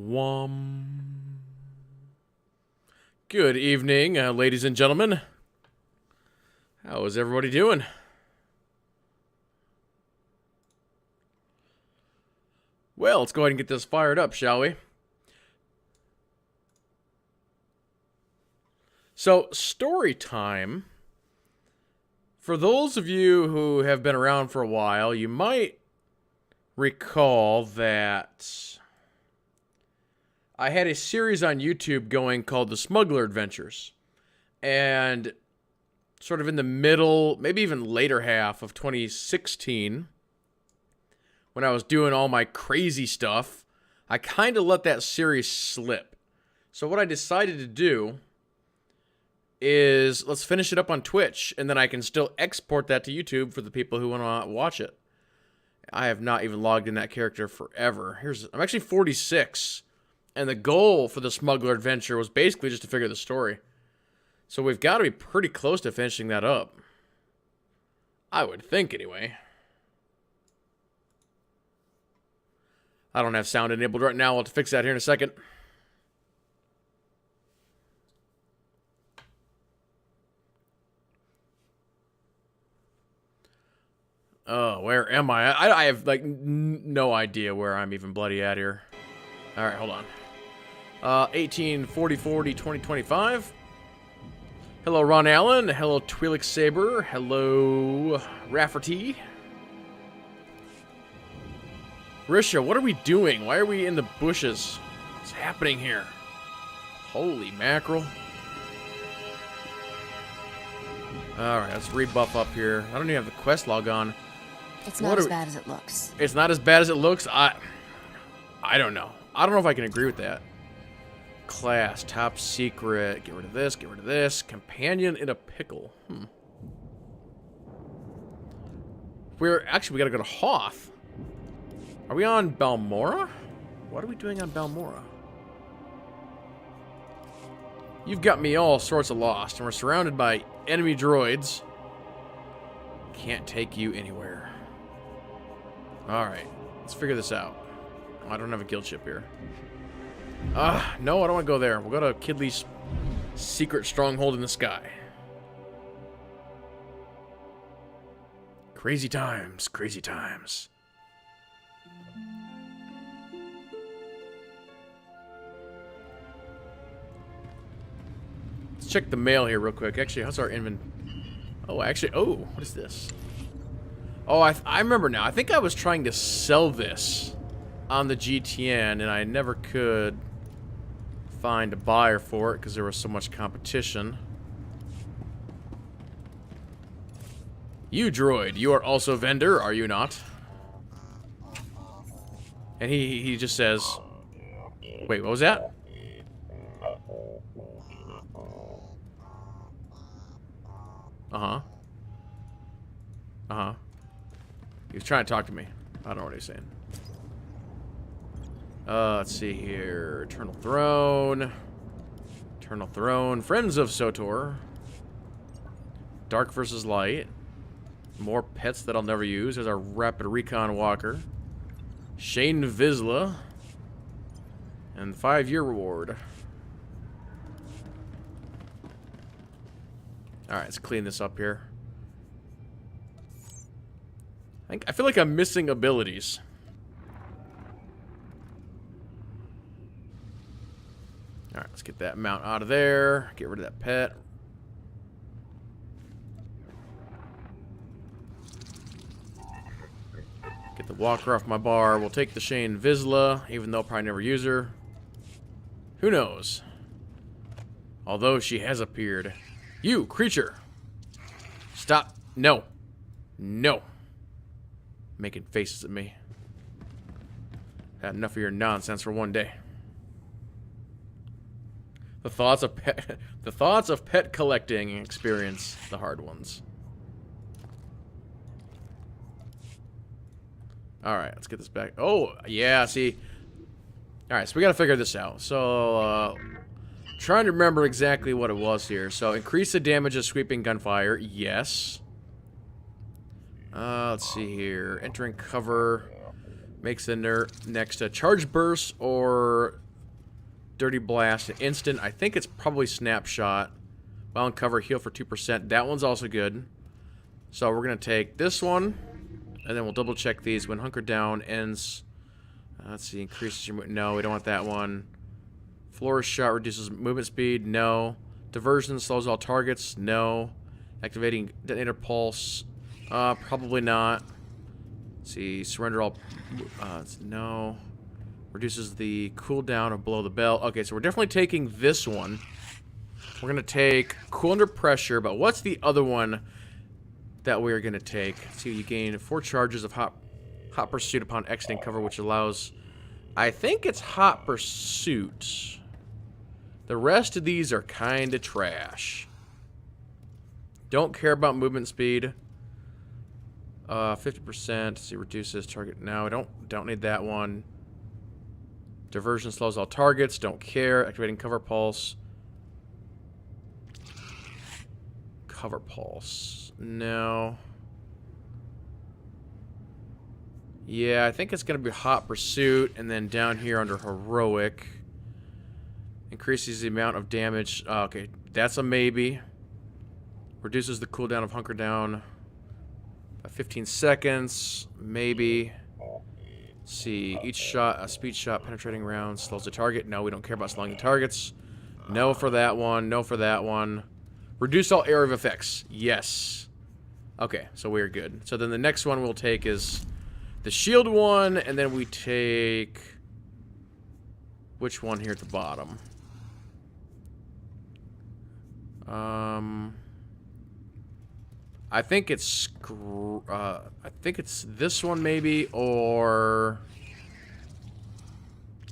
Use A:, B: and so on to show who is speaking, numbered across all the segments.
A: Wham. Good evening, ladies and gentlemen. How is everybody doing? Well, let's go ahead and get this fired up, shall we? So, story time. For those of you who have been around for a while, you might recall that I had a series on YouTube going called the Smuggler Adventures. And sort of in the middle, maybe even later half of 2016, when I was doing all my crazy stuff, I kind of let that series slip. So what I decided to do is let's finish it up on Twitch, and then I can still export that to YouTube for the people who want to watch it. I have not even logged in that character forever. I'm actually 46, and the goal for the Smuggler Adventure was basically just to figure the story. So we've got to be pretty close to finishing that up. I would think, anyway. I don't have sound enabled right now. I'll have to fix that here in a second. Oh, where am I? I have, like, no idea where I'm even bloody at here. Alright, hold on. 1840-40-2025. Hello, Ron Allen. Hello, Twi'lek Saber. Hello, Rafferty. Risha, what are we doing? Why are we in the bushes? What's happening here? Holy mackerel. Alright, let's rebuff up here. I don't even have the quest log on.
B: It's not as bad as it looks.
A: It's not as bad as it looks? I don't know. I don't know if I can agree with that. Class, top secret. Get rid of this, get rid of this. Companion in a pickle. We gotta go to Hoth. Are we on Balmora? What are we doing on Balmora? You've got me all sorts of lost, and we're surrounded by enemy droids. Can't take you anywhere. Alright, let's figure this out. Oh, I don't have a guild ship here. No, I don't want to go there. We'll go to Kidley's secret stronghold in the sky. Crazy times, crazy times. Let's check the mail here real quick. Actually, how's our inventory? Oh, what is this? Oh, I remember now. I think I was trying to sell this on the GTN, and I never could find a buyer for it because there was so much competition. You droid, you are also a vendor, are you not? And he just says, wait, what was that? He was trying to talk to me. I don't know what he's saying. Let's see here. Eternal Throne. Eternal Throne. Friends of SWTOR. Dark versus Light. More pets that I'll never use. There's our Rapid Recon Walker. Shane Vizsla. And 5-year reward. Alright, let's clean this up here. I feel like I'm missing abilities. Alright, let's get that mount out of there. Get rid of that pet. Get the walker off my bar. We'll take the Shane Vizsla, even though I'll probably never use her. Who knows? Although she has appeared. You, creature! Stop. No. No. Making faces at me. Had enough of your nonsense for one day. The thoughts of pet collecting experience the hard ones. Alright, let's get this back. Oh, yeah, see. Alright, so we gotta figure this out. So, trying to remember exactly what it was here. So, increase the damage of sweeping gunfire. Yes. Let's see here. Entering cover makes the next charge burst or Dirty Blast, instant. I think it's probably Snapshot. While in cover, heal for 2%. That one's also good. So we're going to take this one, and then we'll double check these. When Hunker Down ends, let's see, increases your... No, we don't want that one. Flourish Shot reduces movement speed. No. Diversion slows all targets. No. Activating Detonator Pulse. Probably not. Let's see, surrender all... no. Reduces the cooldown of Below the Belt. Okay, so we're definitely taking this one. We're going to take Cool Under Pressure, but what's the other one that we're going to take? See, you gain 4 charges of Hot Pursuit upon exiting cover, which allows... I think it's Hot Pursuit. The rest of these are kind of trash. Don't care about movement speed. 50%. See, reduces target. No, I don't need that one. Diversion slows all targets. Don't care. Activating Cover Pulse. Cover Pulse. No. Yeah, I think it's going to be Hot Pursuit, and then down here under Heroic. Increases the amount of damage. Okay, that's a maybe. Reduces the cooldown of Hunker Down by 15 seconds. Maybe. Let's see. Each shot, a speed shot, penetrating round, slows the target. No, we don't care about slowing the targets. No for that one. No for that one. Reduce all area of effects. Yes. Okay, so we're good. So then the next one we'll take is the shield one, and then we take... Which one here at the bottom? I think it's this one maybe, or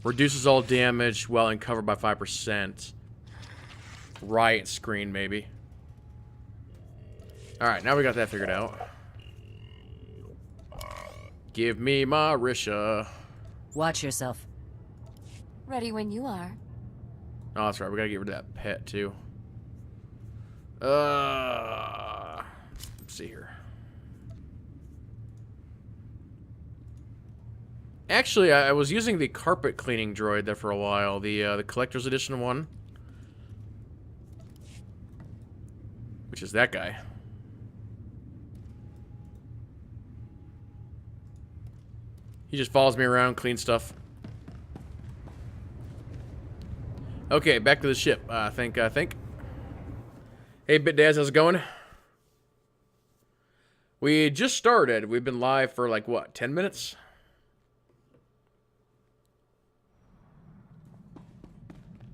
A: reduces all damage while in cover by 5%. Riot Screen maybe. Alright, now we got that figured out. Give me Marisha.
B: Watch yourself. Ready when you are.
A: Oh, that's right. We gotta get rid of that pet, too. Let's see here. Actually, I was using the carpet cleaning droid there for a while. The collector's edition one. Which is that guy. He just follows me around, cleans stuff. Okay, back to the ship. I think. Hey, BitDaz, how's it going? We just started. We've been live for like, what, 10 minutes?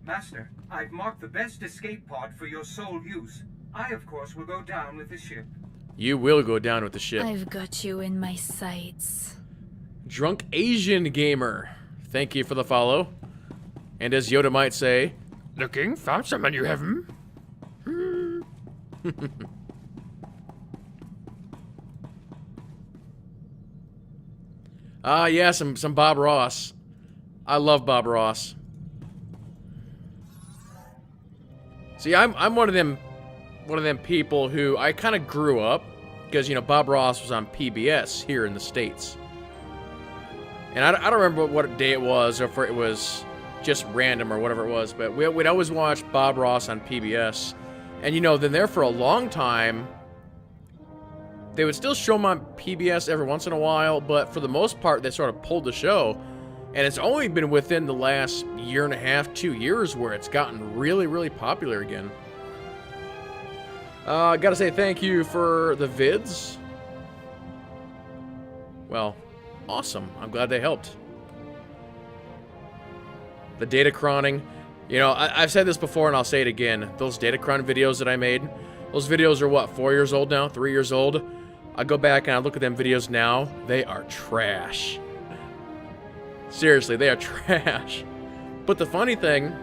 C: Master, I've marked the best escape pod for your sole use. I, of course, will go down with the ship.
A: You will go down with the ship.
D: I've got you in my sights.
A: Drunk Asian Gamer, thank you for the follow. And as Yoda might say, looking, found someone you haven't. Yeah, some Bob Ross. I love Bob Ross. See, I'm one of them people who I kind of grew up because, you know, Bob Ross was on PBS here in the States. And I don't remember what day it was, or if it was just random or whatever it was, but we'd always watch Bob Ross on PBS. And, you know, then there for a long time, they would still show him on PBS every once in a while, but for the most part, they sort of pulled the show. And it's only been within the last year and a half, 2 years, where it's gotten really, really popular again. I gotta say thank you for the vids. Well, awesome. I'm glad they helped. The Datachroning. You know, I've said this before and I'll say it again. Those Datachron videos that I made, those videos are what, 4 years old now? 3 years old? I go back and I look at them videos now. They are trash. Seriously, they are trash. But the funny thing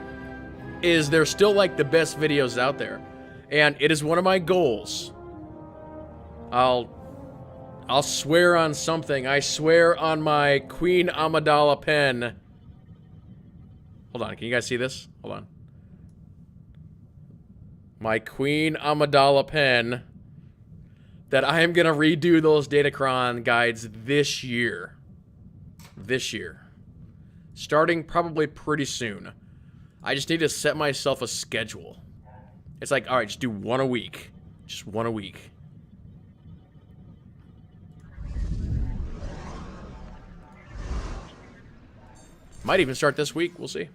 A: is they're still like the best videos out there. And it is one of my goals. I'll swear on something. I swear on my Queen Amidala pen. Hold on, can you guys see this? Hold on. My Queen Amidala pen. That I am going to redo those Datachron guides this year. This year. Starting probably pretty soon. I just need to set myself a schedule. It's like, alright, just do one a week. Just one a week. Might even start this week. We'll see.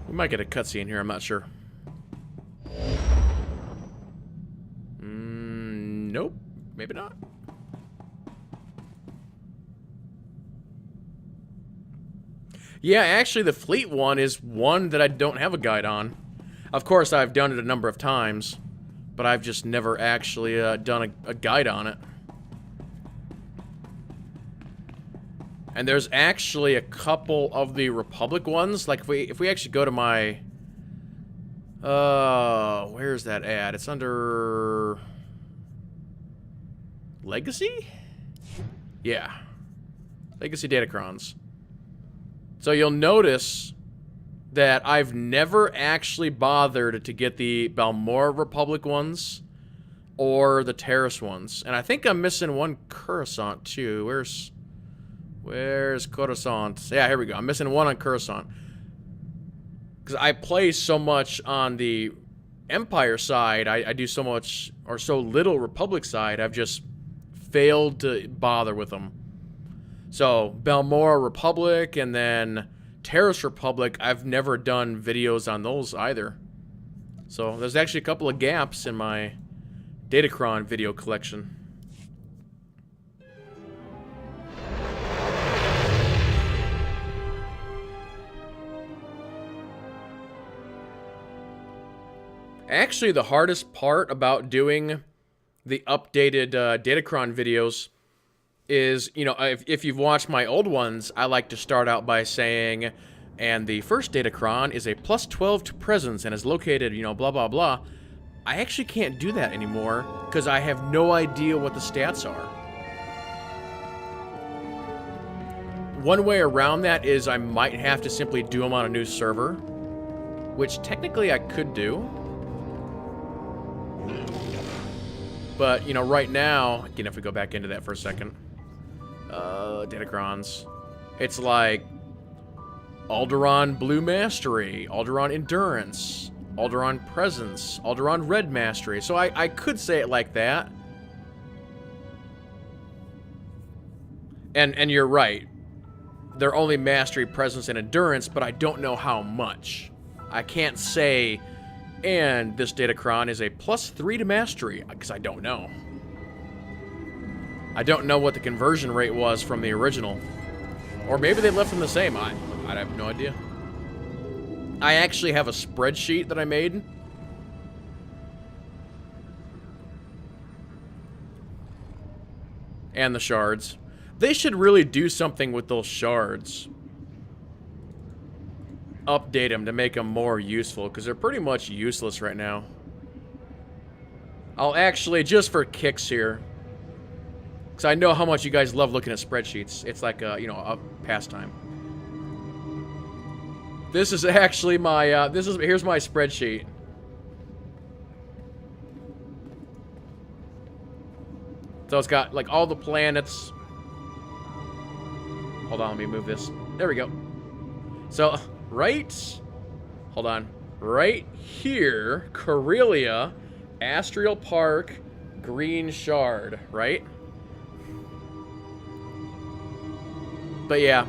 A: We might get a cutscene here. I'm not sure. Nope. Maybe not. Yeah, actually, the fleet one is one that I don't have a guide on. Of course, I've done it a number of times, but I've just never actually done a guide on it. And there's actually a couple of the Republic ones. Like, if we actually go to my... where's that at? It's under... Legacy? Yeah. Legacy Datacrons. So you'll notice that I've never actually bothered to get the Balmora Republic ones or the Terrace ones. And I think I'm missing one Coruscant too. Where's Coruscant? Yeah, here we go. I'm missing one on Coruscant. Because I play so much on the Empire side, I do so much, or so little Republic side, I've just failed to bother with them. So, Balmora Republic and then Terrace Republic, I've never done videos on those either. So, there's actually a couple of gaps in my Datacron video collection. Actually, the hardest part about doing the updated Datacron videos is, you know, if you've watched my old ones, I like to start out by saying, and the first Datacron is a +12 to presence and is located, you know, blah, blah, blah. I actually can't do that anymore because I have no idea what the stats are. One way around that is I might have to simply do them on a new server, which technically I could do. But, you know, right now, again, if we go back into that for a second, Datacrons, it's like Alderaan Blue Mastery, Alderaan Endurance, Alderaan Presence, Alderaan Red Mastery. So I could say it like that. And you're right. They're only Mastery, Presence, and Endurance, but I don't know how much. I can't say, and this Datacron is a +3 to Mastery, because I don't know. I don't know what the conversion rate was from the original. Or maybe they left them the same. I have no idea. I actually have a spreadsheet that I made. And the shards. They should really do something with those shards. Update them to make them more useful, because they're pretty much useless right now. I'll actually, just for kicks here, because I know how much you guys love looking at spreadsheets. It's like a, you know, a pastime. This is actually my, here's my spreadsheet. So it's got, like, all the planets. Hold on, let me move this. There we go. So, hold on. Right here, Corellia, Astral Park, Green Shard, right? But yeah.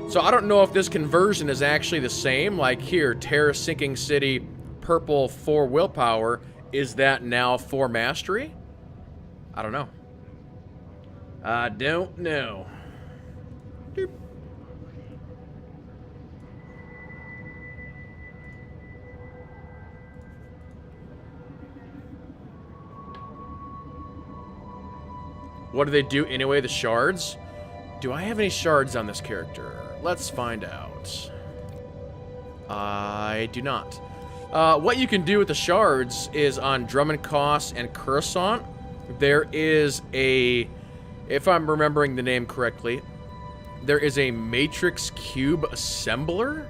A: So I don't know if this conversion is actually the same. Like here, Terra Sinking City, purple 4 willpower. Is that now 4 mastery? I don't know. I don't know. Doop. What do they do anyway, the shards? Do I have any shards on this character? Let's find out. I do not. What you can do with the shards is on Drummond Koss and Coruscant, there is a, if I'm remembering the name correctly, there is a Matrix Cube Assembler.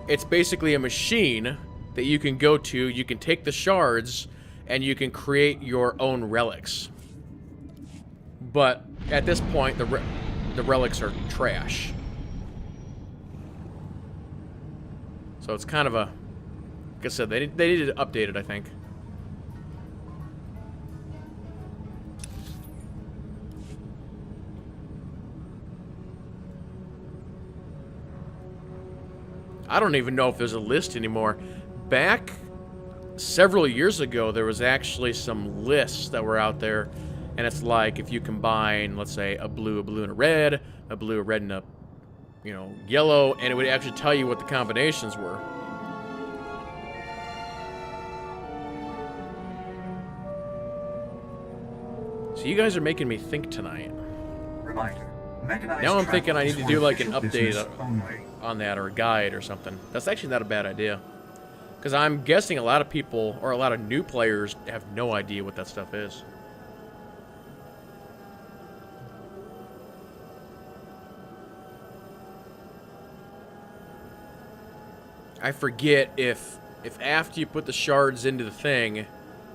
A: It's basically a machine that you can go to, you can take the shards, and you can create your own relics. But at this point, the relics are trash. So it's kind of a... Like I said, they need to update it, I think. I don't even know if there's a list anymore. Back several years ago, there was actually some lists that were out there. And it's like if you combine, let's say, a blue and a red and a, you know, yellow, and it would actually tell you what the combinations were. So you guys are making me think tonight.
C: Reminder. Mechanized
A: Now I'm
C: travel
A: thinking I
C: is
A: need to
C: for
A: do like an
C: official
A: update
C: business only.
A: on that, or a guide or something. That's actually not a bad idea. Because I'm guessing a lot of people, or a lot of new players, have no idea what that stuff is. I forget if after you put the shards into the thing,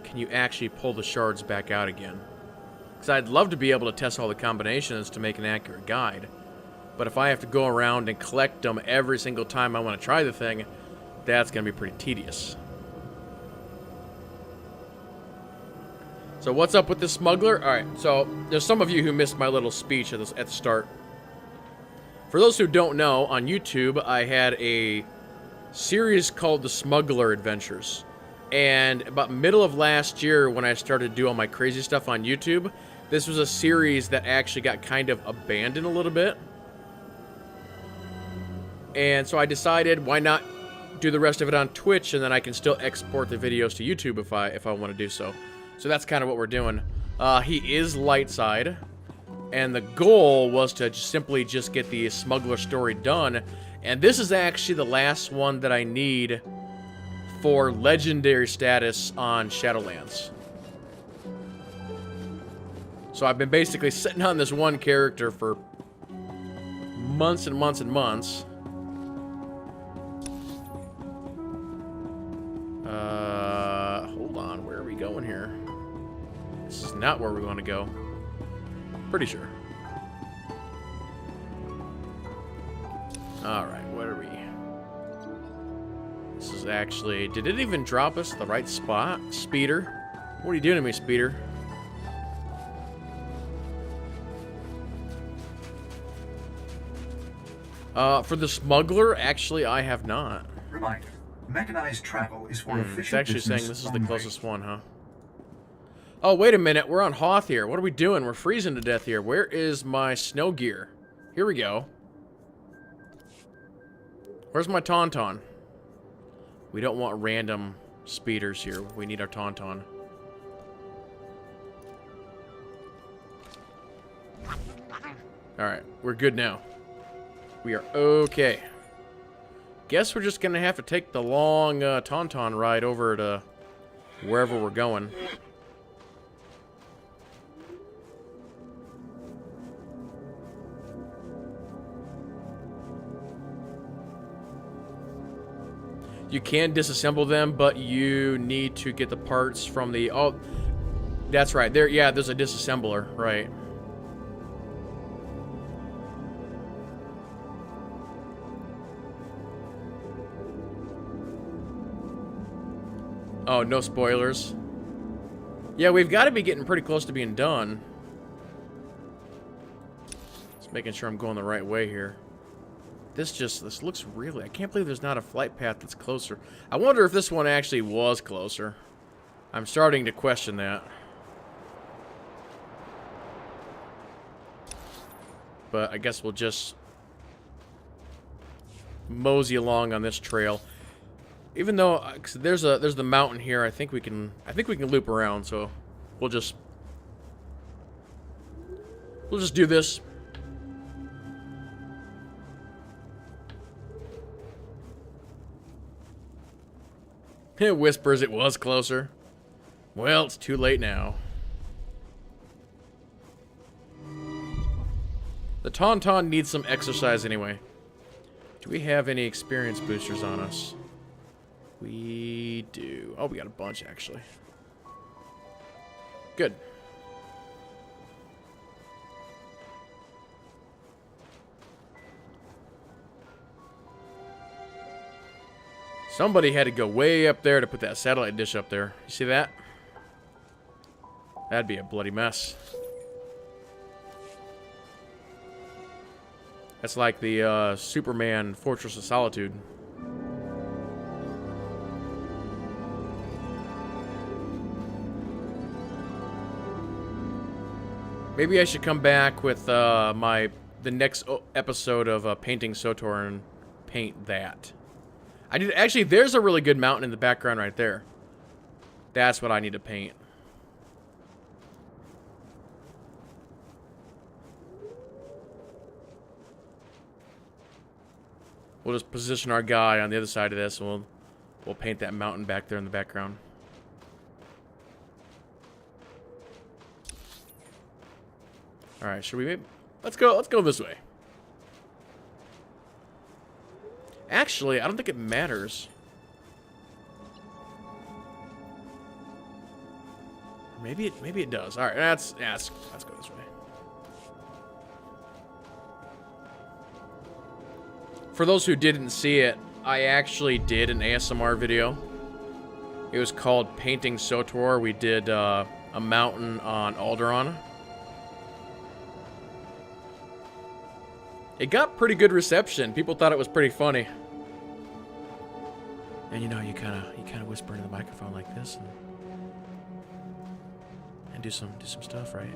A: can you actually pull the shards back out again? Because I'd love to be able to test all the combinations to make an accurate guide. But if I have to go around and collect them every single time I want to try the thing, that's going to be pretty tedious. So what's up with the smuggler? Alright, so there's some of you who missed my little speech at the start. For those who don't know, on YouTube I had a series called the Smuggler Adventures. And about middle of last year, when I started doing all my crazy stuff on YouTube, this was a series that actually got kind of abandoned a little bit. And so I decided, why not do the rest of it on Twitch, and then I can still export the videos to YouTube if I want to do so. So that's kind of what we're doing. He is light side, and the goal was to simply just get the Smuggler story done. And this is actually the last one that I need for legendary status on Shadowlands. So I've been basically sitting on this one character for months and months and months. Hold on, where are we going here? This is not where we want to go. Pretty sure. Alright, what are we? This is actually... Did it even drop us the right spot? Speeder? What are you doing to me, Speeder? For the Smuggler, actually, I have not.
C: Reminder. Mechanized travel is for official
A: It's actually
C: business
A: saying this is the
C: only.
A: closest one, huh? Oh, wait a minute. We're on Hoth here. What are we doing? We're freezing to death here. Where is my snow gear? Here we go. Where's my Tauntaun? We don't want random speeders here. We need our Tauntaun. Alright, we're good now. We are okay. Guess we're just gonna have to take the long Tauntaun ride over to wherever we're going. You can disassemble them, but you need to get the parts from the... Oh, that's right. There, yeah, there's a disassembler, right. Oh, no spoilers. Yeah, we've got to be getting pretty close to being done. Just making sure I'm going the right way here. This looks really... I can't believe there's not a flight path that's closer. I wonder if this one actually was closer. I'm starting to question that. But I guess we'll just mosey along on this trail. Even though 'cause there's the mountain here, I think we can loop around, so we'll just do this. It whispers it was closer. Well, it's too late now. The Tauntaun needs some exercise anyway. Do we have any experience boosters on us? We do. Oh, we got a bunch, actually. Good. Somebody had to go way up there to put that satellite dish up there. You see that? That'd be a bloody mess. That's like the Superman Fortress of Solitude. Maybe I should come back with the next episode of painting SWTOR and paint that. Actually, there's a really good mountain in the background right there. That's what I need to paint. We'll just position our guy on the other side of this, and we'll paint that mountain back there in the background. All right, should we maybe let's go this way. Actually, I don't think it matters. Maybe it does. All right, let's go this way. For those who didn't see it, I actually did an ASMR video. It was called Painting SWTOR. We did a mountain on Alderaan. It got pretty good reception. People thought it was pretty funny. And you know, you kind of whisper into the microphone like this and do some stuff, right?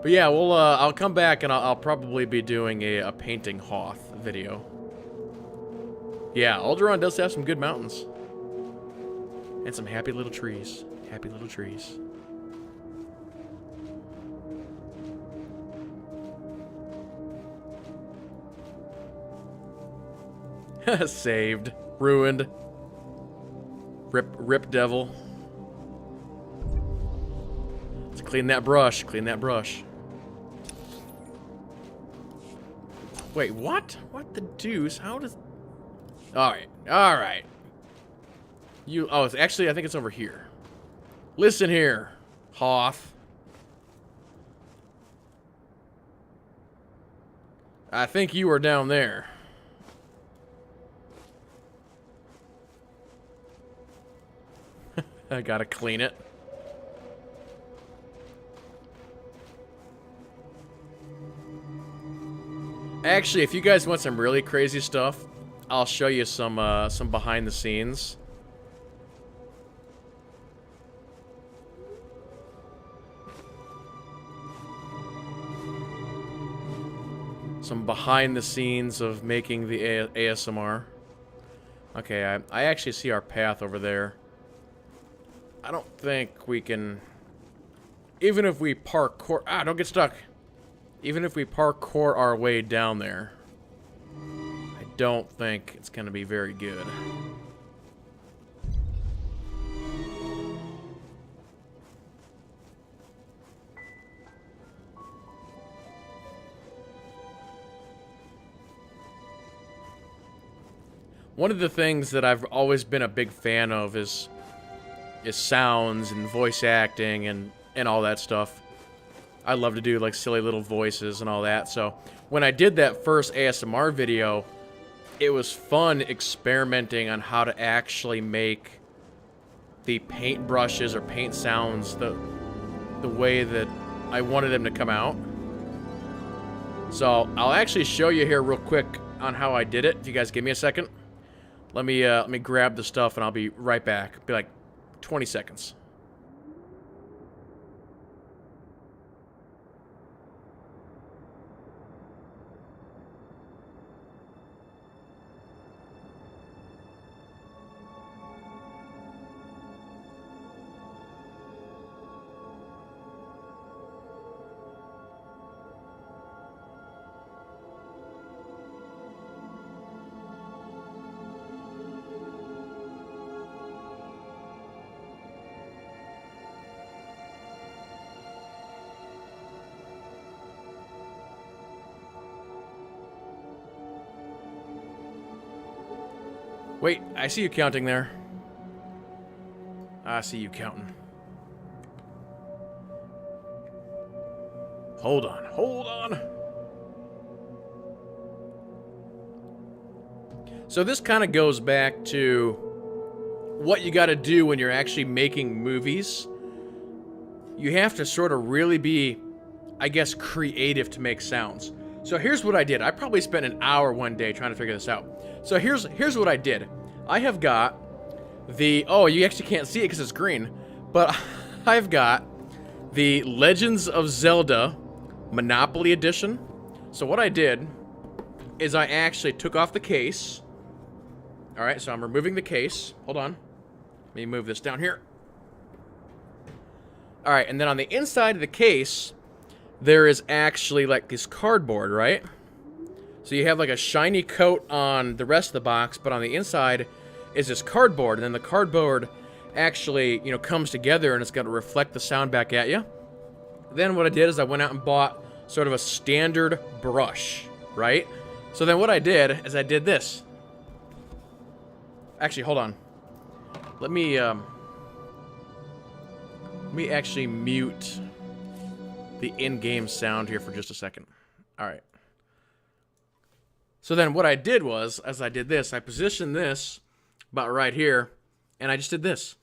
A: But yeah, I'll come back and I'll probably be doing a painting Hoth video. Yeah, Alderaan does have some good mountains. And some happy little trees. Happy little trees. Saved. Ruined. Rip devil. Let's clean that brush. Clean that brush. Wait, what? What the deuce? How does... Alright. Alright. Oh, it's actually, I think it's over here. Listen here, Hoth. I think you are down there. I gotta clean it. Actually, if you guys want some really crazy stuff, I'll show you some behind the scenes. Some behind the scenes of making the ASMR. Okay, I actually see our path over there. I don't think we can... Even if we parkour... Ah, don't get stuck. Even if we parkour our way down there, I don't think it's going to be very good. One of the things that I've always been a big fan of is sounds and voice acting and all that stuff. I love to do like silly little voices and all that. So when I did that first ASMR video, it was fun experimenting on how to actually make the paint brushes or paint sounds the way that I wanted them to come out. So I'll actually show you here real quick on how I did it. If you guys give me a second. Let me grab the stuff and I'll be right back. Be like 20 seconds. Wait, I see you counting there. I see you counting. Hold on, hold on. So this kind of goes back to what you got to do when you're actually making movies. You have to sort of really be, I guess, creative to make sounds. So here's what I did. I probably spent an hour one day trying to figure this out. So here's what I did. I have got the... Oh, you actually can't see it because it's green. But I've got the Legends of Zelda Monopoly Edition. So what I did is I actually took off the case. Alright, so I'm removing the case. Hold on. Let me move this down here. Alright, and then on the inside of the case, there is actually like this cardboard, right? So you have like a shiny coat on the rest of the box, but on the inside is this cardboard, and then the cardboard actually, you know, comes together and it's going to reflect the sound back at you. Then what I did is I went out and bought sort of a standard brush, right? So then what I did is I did this. Actually, hold on. Let me actually mute the in-game sound here for just a second. All right. So then what I did was, as I did this, I positioned this about right here, and I just did this.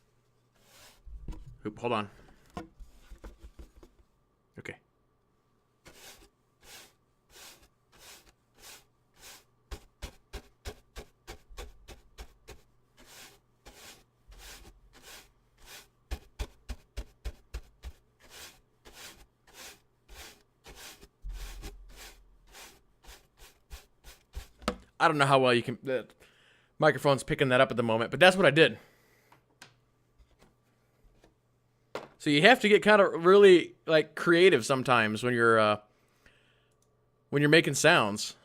A: Oop, hold on. Okay. I don't know how well you can... The microphone's picking that up at the moment, but that's what I did. So you have to get kind of really, like, creative sometimes when you're making sounds.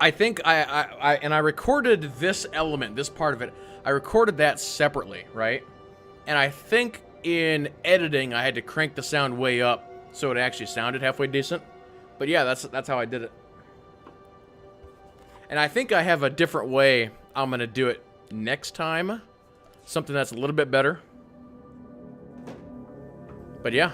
A: I think I recorded this element, this part of it. I recorded that separately, right? And I think in editing, I had to crank the sound way up so it actually sounded halfway decent. But yeah, that's how I did it. And I think I have a different way I'm going to do it next time. Something that's a little bit better. But yeah.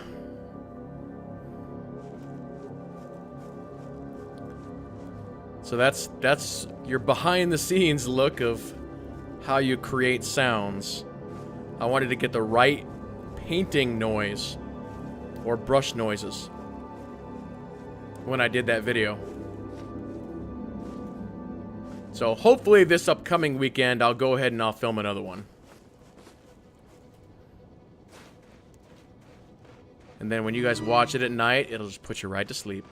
A: So that's your behind the scenes look of how you create sounds. I wanted to get the right painting noise or brush noises when I did that video. So hopefully this upcoming weekend I'll go ahead and I'll film another one. And then when you guys watch it at night, it'll just put you right to sleep.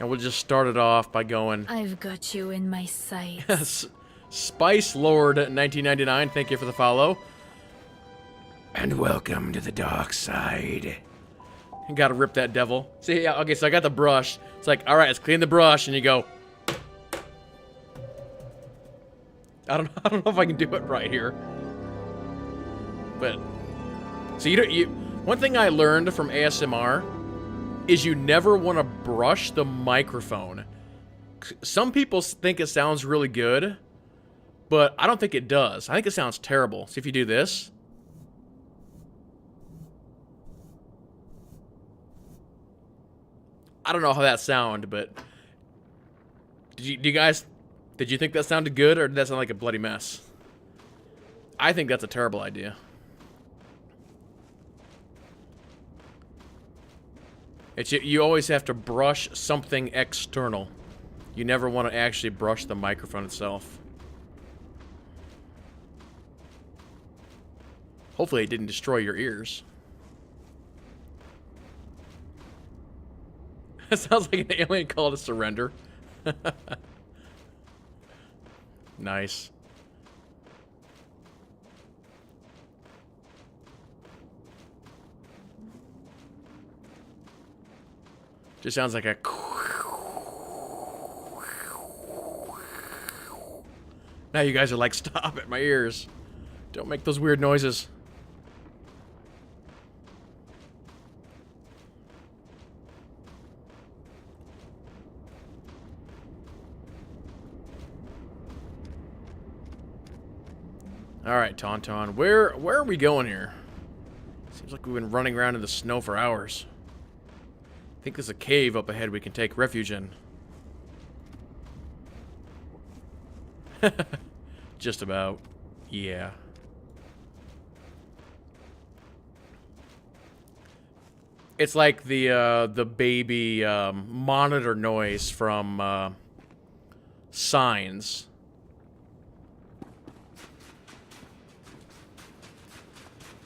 A: And we'll just start it off by going...
D: I've got you in my sights.
A: Spice Lord 1999, thank you for the follow. And welcome to the dark side. You gotta rip that devil. See, yeah, okay, so I got the brush. It's like, alright, let's clean the brush, and you go... I don't know if I can do it right here. But... So one thing I learned from ASMR is you never want to brush the microphone. Some people think it sounds really good, but I don't think it does. I think it sounds terrible. See if you do this. I don't know how that sounded, but did you think that sounded good, or did that sound like a bloody mess? I think that's a terrible idea. You always have to brush something external. You never want to actually brush the microphone itself. Hopefully it didn't destroy your ears. That sounds like an alien call to surrender. Nice. Just sounds like a... Now you guys are like, stop it, my ears. Don't make those weird noises. Alright, Tauntaun. Where are we going here? Seems like we've been running around in the snow for hours. I think there's a cave up ahead we can take refuge in. Just about. Yeah. It's like the baby monitor noise from Signs.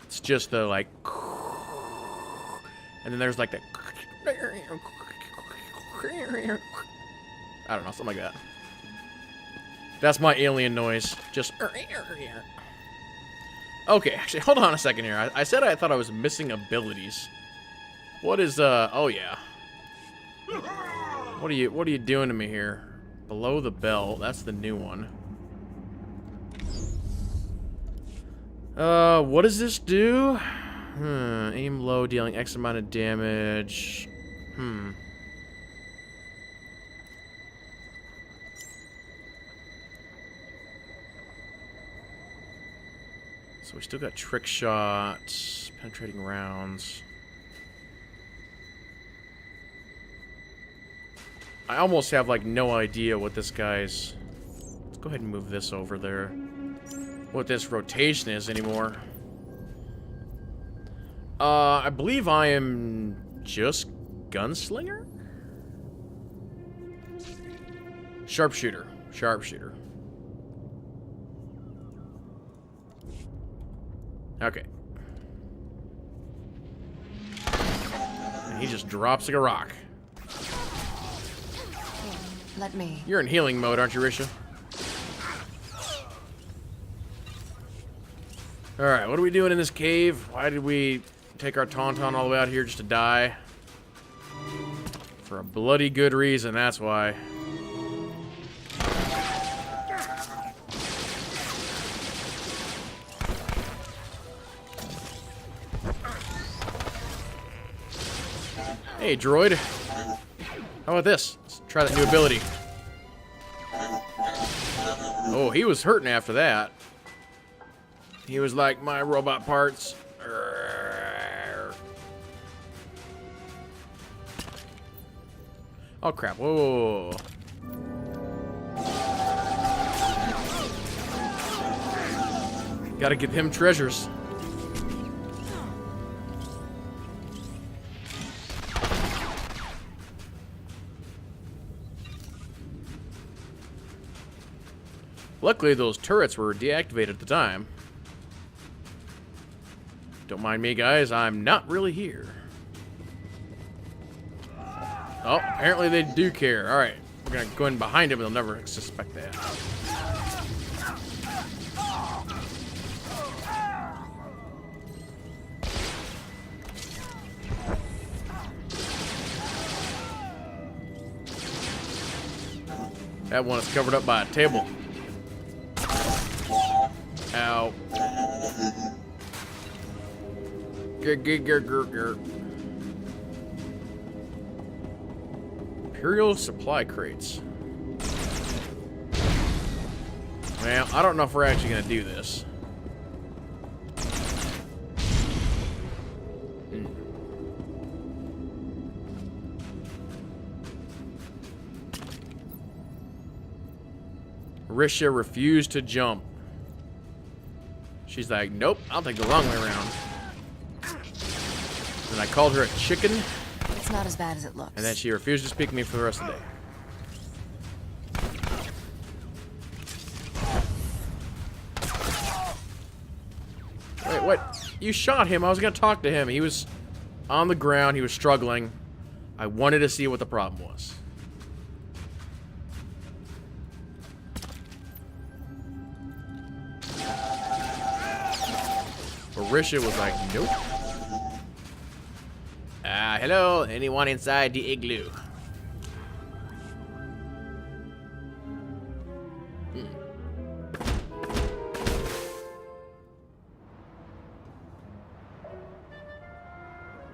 A: It's just the like, and then there's like the, I don't know, something like that. That's my alien noise. Just. Okay, actually, hold on a second here. I said I thought I was missing abilities. What is oh yeah. What are you doing to me here? Below the belt, that's the new one. What does this do? Aim low, dealing X amount of damage. So we still got trick shots, penetrating rounds. I almost have like no idea what this guy's. Let's go ahead and move this over there. What this rotation is anymore. I believe I am just gunslinger? Sharpshooter. Sharpshooter. Okay. And he just drops like a rock.
B: Let me.
A: You're in healing mode, aren't you, Risha? Alright, what are we doing in this cave? Why did we take our Tauntaun all the way out here just to die? For a bloody good reason, that's why. Hey, droid. How about this? Let's try that new ability. Oh, he was hurting after that. He was like, my robot parts. Oh, crap. Whoa. Gotta give him treasures. Luckily, those turrets were deactivated at the time. Don't mind me, guys. I'm not really here. Oh, apparently they do care. All right. We're going to go in behind him, and they'll never suspect that. That one is covered up by a table. Ow. Imperial supply crates. Well, I don't know if we're actually going to do this. Risha refused to jump. She's like, nope, I'll take the long way around. And I called her a chicken.
B: It's not as bad as it looks.
A: And then she refused to speak to me for the rest of the day. Wait, what? You shot him. I was going to talk to him. He was on the ground. He was struggling. I wanted to see what the problem was. Risha was like, nope. Hello, anyone inside the igloo?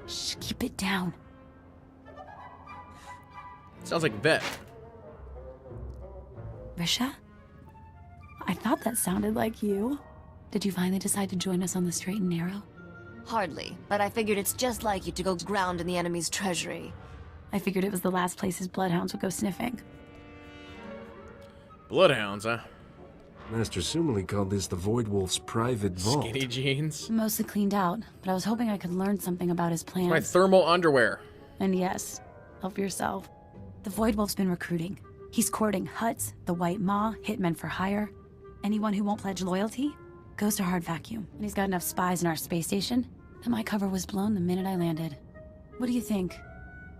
B: Shh, keep it down.
A: Sounds like Vet.
D: Risha? I thought that sounded like you. Did you finally decide to join us on the straight and narrow?
B: Hardly, but I figured it's just like you to go ground in the enemy's treasury.
D: I figured it was the last place his bloodhounds would go sniffing.
A: Bloodhounds, huh?
E: Master Sumali called this the Void Wolf's private vault.
A: Skinny jeans.
D: Mostly cleaned out, but I was hoping I could learn something about his plans.
A: My thermal underwear.
D: And yes, help yourself. The Void Wolf's been recruiting. He's courting Huts, the White Maw, hitmen for hire. Anyone who won't pledge loyalty goes to hard vacuum. And he's got enough spies in our space station that my cover was blown the minute I landed. What do you think?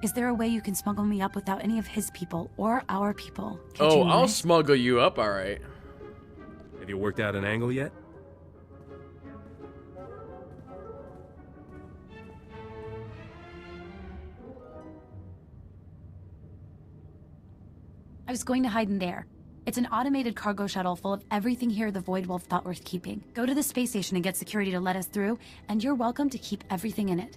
D: Is there a way you can smuggle me up without any of his people or our people catching
A: I'll
D: wind?
A: smuggle you up, alright.
E: Have you worked out an angle yet?
D: I was going to hide in there. It's an automated cargo shuttle full of everything here the Void Wolf thought worth keeping. Go to the space station and get security to let us through, and you're welcome to keep everything in it.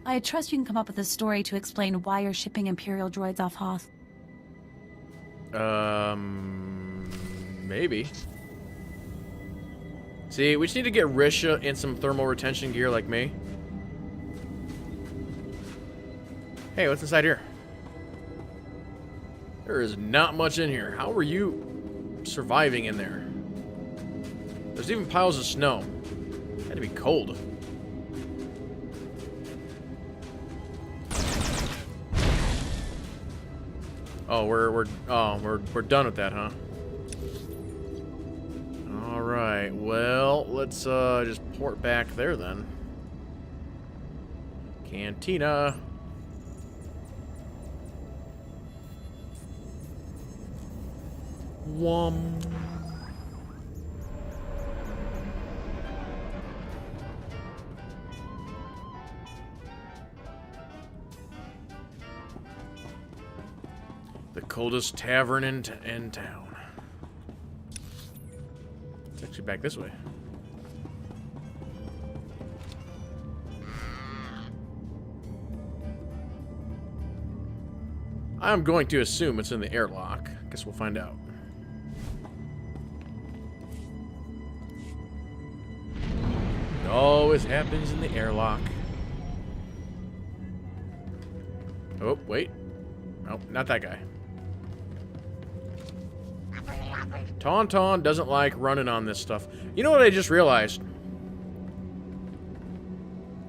D: I trust you can come up with a story to explain why you're shipping Imperial droids off Hoth.
A: Maybe. See, we just need to get Risha in some thermal retention gear like me. Hey, what's inside here? There is not much in here. How are you surviving in there? There's even piles of snow. Had to be cold. Oh, we're done with that, huh? All right. Well, let's just port back there then. Cantina. Wham. The coldest tavern in town. It's actually back this way. I'm going to assume it's in the airlock. Guess we'll find out. It always happens in the airlock. Oh, wait. Oh, not that guy. Tauntaun doesn't like running on this stuff. You know what I just realized?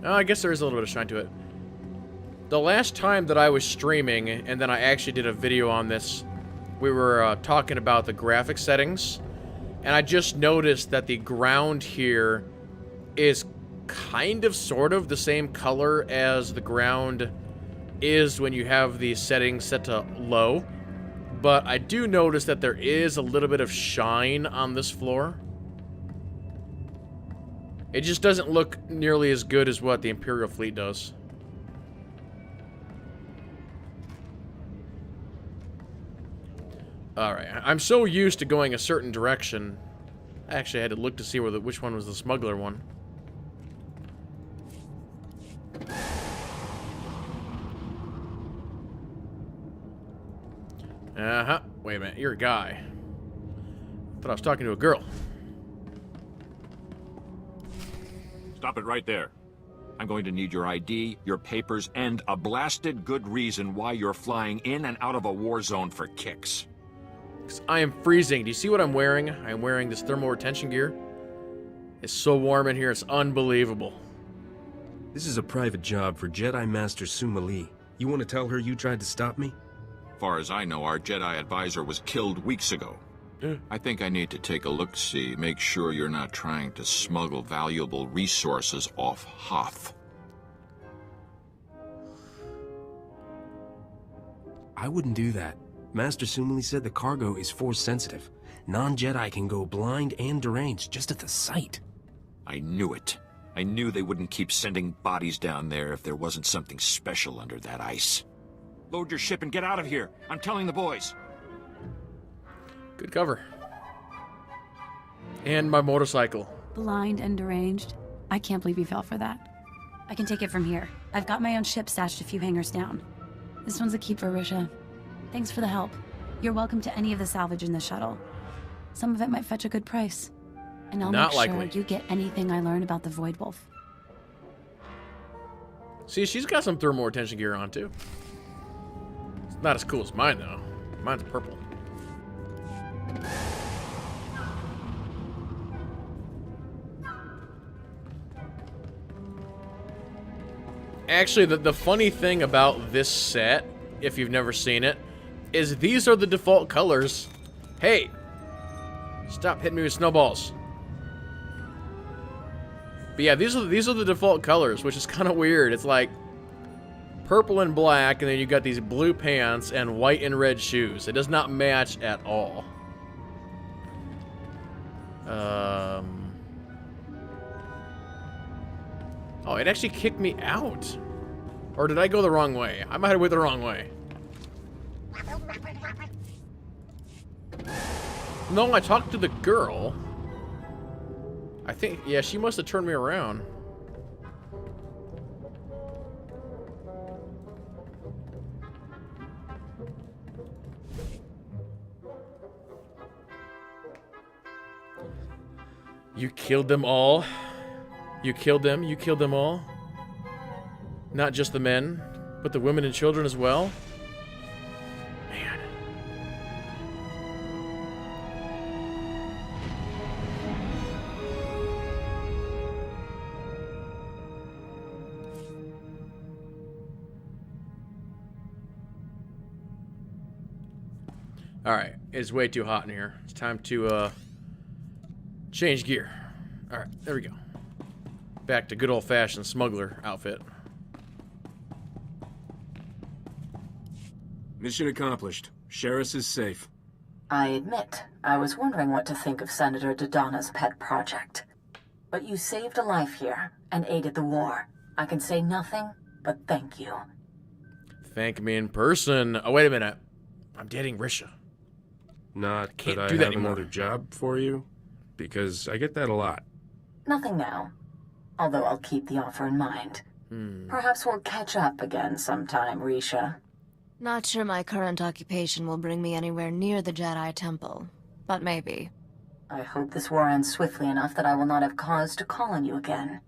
A: Oh, I guess there is a little bit of shine to it. The last time that I was streaming, and then I actually did a video on this, we were talking about the graphic settings, and I just noticed that the ground here is kind of sort of the same color as the ground is when you have the settings set to low. But I do notice that there is a little bit of shine on this floor. It just doesn't look nearly as good as what the Imperial fleet does. Alright, I'm so used to going a certain direction. I actually had to look to see which one was the smuggler one. Uh-huh. Wait a minute, you're a guy. I thought I was talking to a girl.
F: Stop it right there. I'm going to need your ID, your papers, and a blasted good reason why you're flying in and out of a war zone for kicks.
A: 'Cause I am freezing. Do you see what I'm wearing? I'm wearing this thermal retention gear. It's so warm in here, it's unbelievable.
E: This is a private job for Jedi Master Sumali. You want to tell her you tried to stop me?
F: Far as I know, our Jedi advisor was killed weeks ago. I think I need to take a look-see, make sure you're not trying to smuggle valuable resources off Hoth.
E: I wouldn't do that. Master Sumali said the cargo is force-sensitive. Non-Jedi can go blind and deranged just at the sight.
F: I knew it. I knew they wouldn't keep sending bodies down there if there wasn't something special under that ice. Load your ship and get out of here. I'm telling the boys.
A: Good cover. And my motorcycle.
D: Blind and deranged? I can't believe you fell for that. I can take it from here. I've got my own ship stashed a few hangars down. This one's a keeper, Risha. Thanks for the help. You're welcome to any of the salvage in the shuttle. Some of it might fetch a good price. And I'll
A: Not
D: make
A: likely.
D: sure you get anything I learn about the Void Wolf.
A: See, she's got some thermal retention gear on, too. It's not as cool as mine, though. Mine's purple. Actually, the funny thing about this set, if you've never seen it, is these are the default colors. Hey! Stop hitting me with snowballs. But yeah, these are the default colors, which is kind of weird. It's like purple and black, and then you got these blue pants and white and red shoes. It does not match at all. Oh, it actually kicked me out. Or did I go the wrong way? I might have went the wrong way. No, I talked to the girl. I think, yeah, she must have turned me around. You killed them all? You killed them? You killed them all? Not just the men, but the women and children as well? Man. Alright, it's way too hot in here. It's time to, change gear. Alright, there we go. Back to good old-fashioned smuggler outfit.
E: Mission accomplished. Sheriff is safe.
G: I admit, I was wondering what to think of Senator Dodonna's pet project. But you saved a life here and aided the war. I can say nothing but thank you.
A: Thank me in person. Oh, wait a minute. I'm dating Risha.
E: Not
A: Can't
E: that
A: do
E: I
A: that
E: have
A: anymore.
E: another job for you, because I get that a lot.
G: Nothing now. Although I'll keep the offer in mind. Perhaps we'll catch up again sometime, Risha.
B: Not sure my current occupation will bring me anywhere near the Jedi Temple, but maybe.
G: I hope this war ends swiftly enough that I will not have cause to call on you again.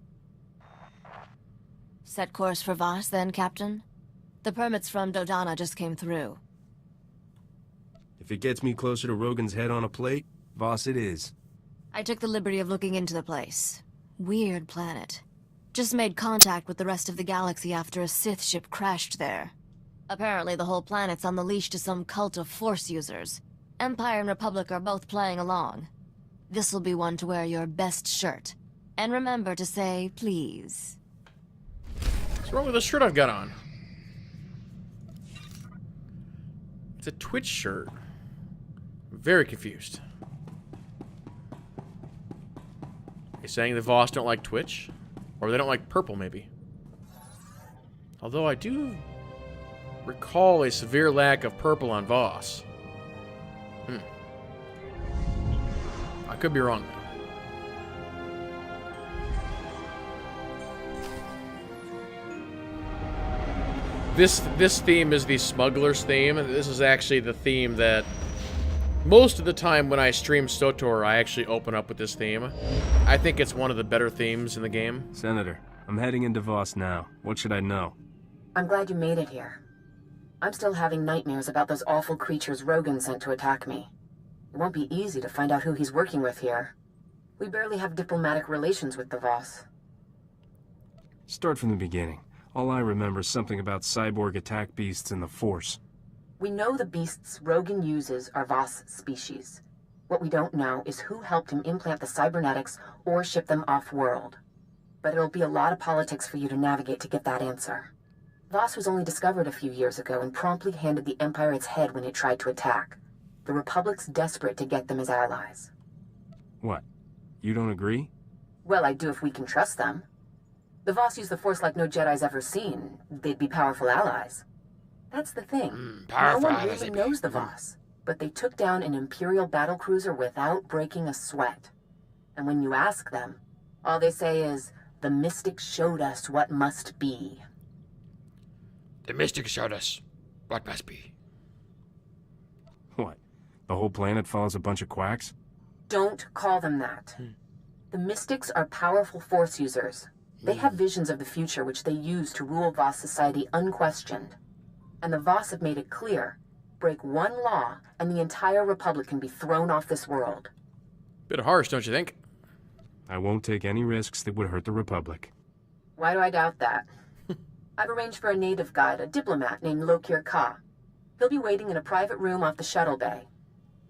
B: Set course for Voss, then, Captain? The permits from Dodonna just came through.
E: If it gets me closer to Rogan's head on a plate, Voss it is.
B: I took the liberty of looking into the place. Weird planet. Just made contact with the rest of the galaxy after a Sith ship crashed there. Apparently the whole planet's on the leash to some cult of Force users. Empire and Republic are both playing along. This'll be one to wear your best shirt. And remember to say, please.
A: What's wrong with the shirt I've got on? It's a Twitch shirt. I'm very confused. Are you saying the Voss don't like Twitch? Or they don't like purple, maybe? Although I do recall a severe lack of purple on Voss. I could be wrong, though. This theme is the Smuggler's theme. This is actually the theme that most of the time when I stream SWTOR, I actually open up with this theme. I think it's one of the better themes in the game.
E: Senator, I'm heading into Voss now. What should I know?
G: I'm glad you made it here. I'm still having nightmares about those awful creatures Rogan sent to attack me. It won't be easy to find out who he's working with here. We barely have diplomatic relations with the Voss.
E: Start from the beginning. All I remember is something about cyborg attack beasts and the Force.
G: We know the beasts Rogan uses are Voss species. What we don't know is who helped him implant the cybernetics or ship them off-world. But it'll be a lot of politics for you to navigate to get that answer. Voss was only discovered a few years ago and promptly handed the Empire its head when it tried to attack. The Republic's desperate to get them as allies.
E: What? You don't agree?
G: Well, I do if we can trust them. The Voss use the Force like no Jedi's ever seen. They'd be powerful allies. That's the thing. No one really knows the Voss, but they took down an Imperial battlecruiser without breaking a sweat. And when you ask them, all they say is, the Mystic showed us what must be.
A: The Mystic showed us what must be.
E: What? The whole planet follows a bunch of quacks?
G: Don't call them that. The Mystics are powerful Force users. They have visions of the future which they use to rule Voss society unquestioned. And the Voss have made it clear, break one law and the entire Republic can be thrown off this world.
A: Bit harsh, don't you think?
E: I won't take any risks that would hurt the Republic.
G: Why do I doubt that? I've arranged for a native guide, a diplomat named Lokir Ka. He'll be waiting in a private room off the shuttle bay.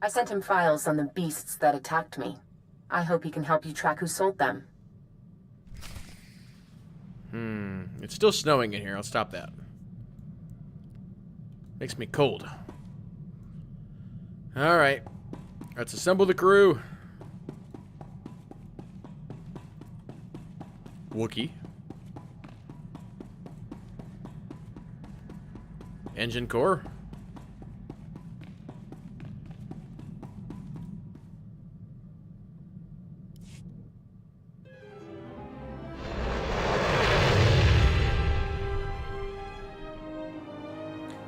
G: I sent him files on the beasts that attacked me. I hope he can help you track who sold them.
A: It's still snowing in here. I'll stop that. Makes me cold. Alright. Let's assemble the crew. Wookiee. Engine core.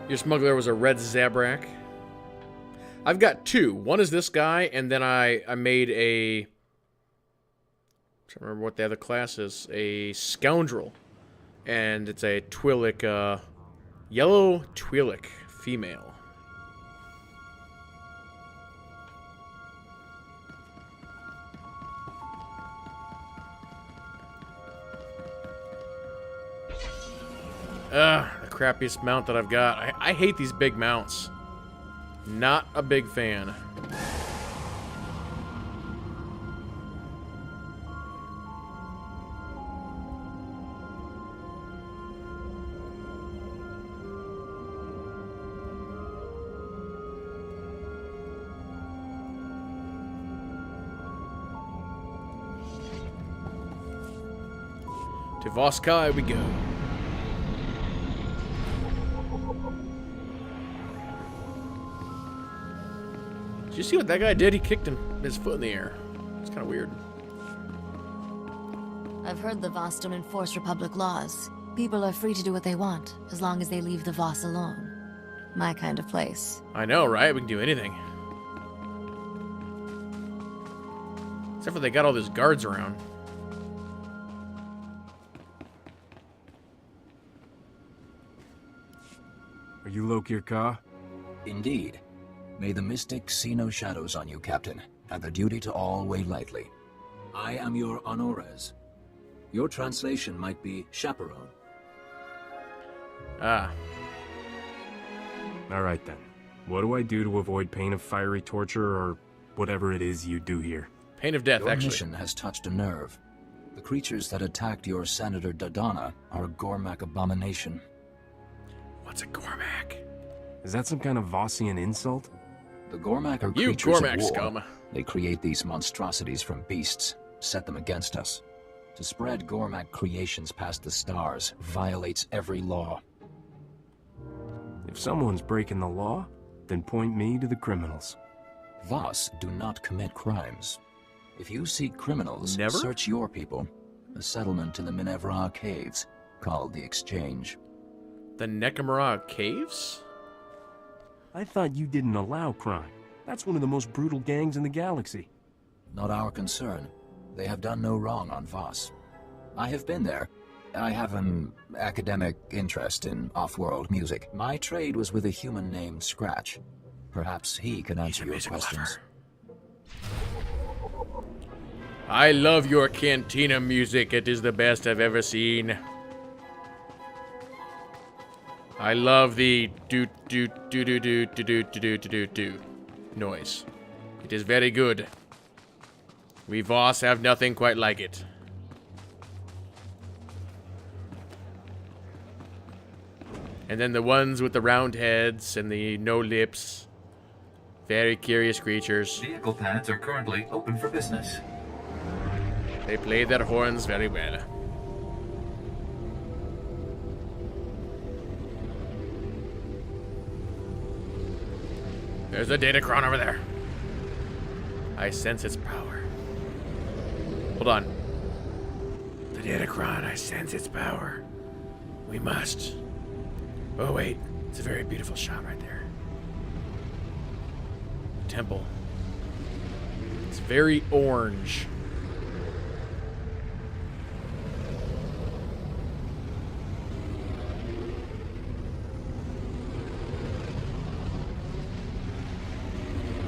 A: Your smuggler was a red Zabrak. I've got two. One is this guy, and then I made a... I don't remember what the other class is. A scoundrel. And it's a Twi'lek, yellow Twi'lek female. The crappiest mount that I've got. I hate these big mounts. Not a big fan. To Voskai we go. Did you see what that guy did? He kicked his foot in the air. It's kind of weird.
B: I've heard the Voss don't enforce Republic laws. People are free to do what they want, as long as they leave the Voss alone. My kind of place.
A: I know, right? We can do anything. Except for they got all those guards around.
E: Are you Lokir Ka?
H: Indeed. May the Mystics see no shadows on you, Captain, and the duty to all weigh lightly. I am your honores. Your translation might be chaperone.
A: Ah.
E: All right then. What do I do to avoid pain of fiery torture or whatever it is you do here?
A: Pain of death,
H: Your
A: actually.
H: mission has touched a nerve. The creatures that attacked your Senator Dodonna are a Gormak abomination.
A: What's a Gormak?
E: Is that some kind of Vossian insult?
H: The Gormak are
A: You
H: creatures
A: Gormak
H: of war.
A: scum.
H: They create these monstrosities from beasts, set them against us. To spread Gormak creations past the stars violates every law.
E: If someone's breaking the law, then point me to the criminals.
H: Voss do not commit crimes. If you seek criminals,
A: Never?
H: search your people. A settlement in the Minevra Caves, called the Exchange.
A: The Nekamara Caves?
E: I thought you didn't allow crime. That's one of the most brutal gangs in the galaxy.
H: Not our concern. They have done no wrong on Voss. I have been there. I have an academic interest in off-world music. My trade was with a human named Scratch. Perhaps he can answer your questions.
A: I love your cantina music. It is the best I've ever seen. I love the do do do do do do do do do do noise. It is very good. We Voss have nothing quite like it. And then the ones with the round heads and the no lips. Very curious creatures.
I: Vehicle pads are currently open for business.
A: They play their horns very well. There's a Datacron over there. I sense its power. Hold on. The Datacron, I sense its power. We must. Oh wait, it's a very beautiful shot right there. Temple. It's very orange.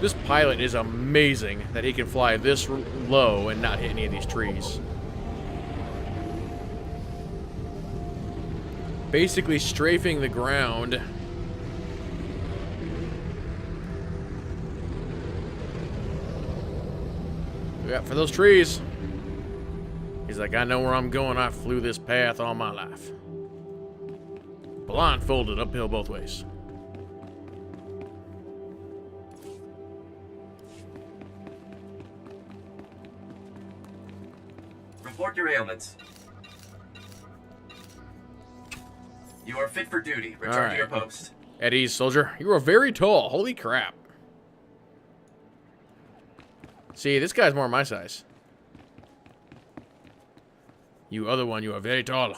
A: This pilot is amazing that he can fly this low and not hit any of these trees. Basically strafing the ground. Look out for those trees. He's like, I know where I'm going. I flew this path all my life. Blindfolded uphill both ways.
I: Report your ailments. You are fit for duty. Return to your post.
A: At ease, soldier. You are very tall. Holy crap. See, this guy's more my size. You other one, you are very tall.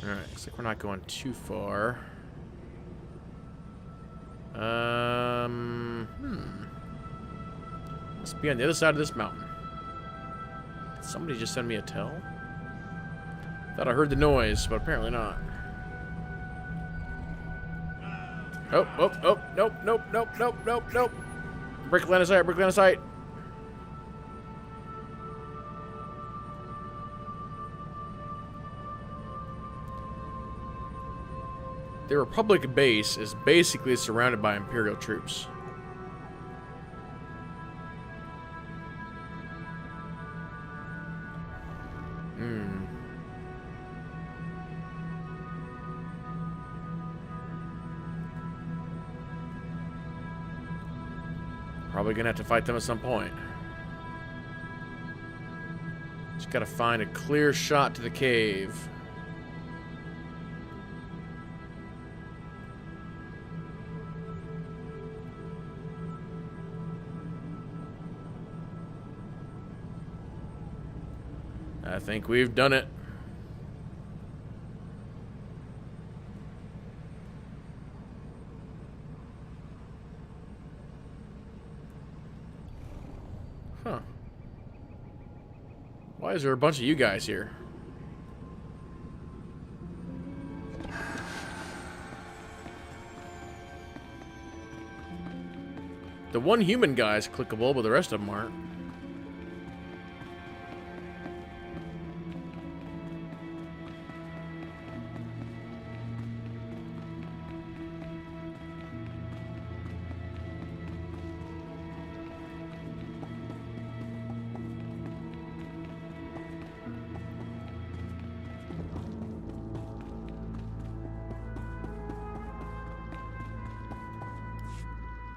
A: Alright, looks like we're not going too far. Must be on the other side of this mountain. Did somebody just send me a tell? Thought I heard the noise, but apparently not. Oh, nope. Break line of sight, break line of sight. The Republic base is basically surrounded by Imperial troops. Probably gonna have to fight them at some point. Just gotta find a clear shot to the cave. I think we've done it. Huh. Why is there a bunch of you guys here? The one human guy is clickable, but the rest of them aren't.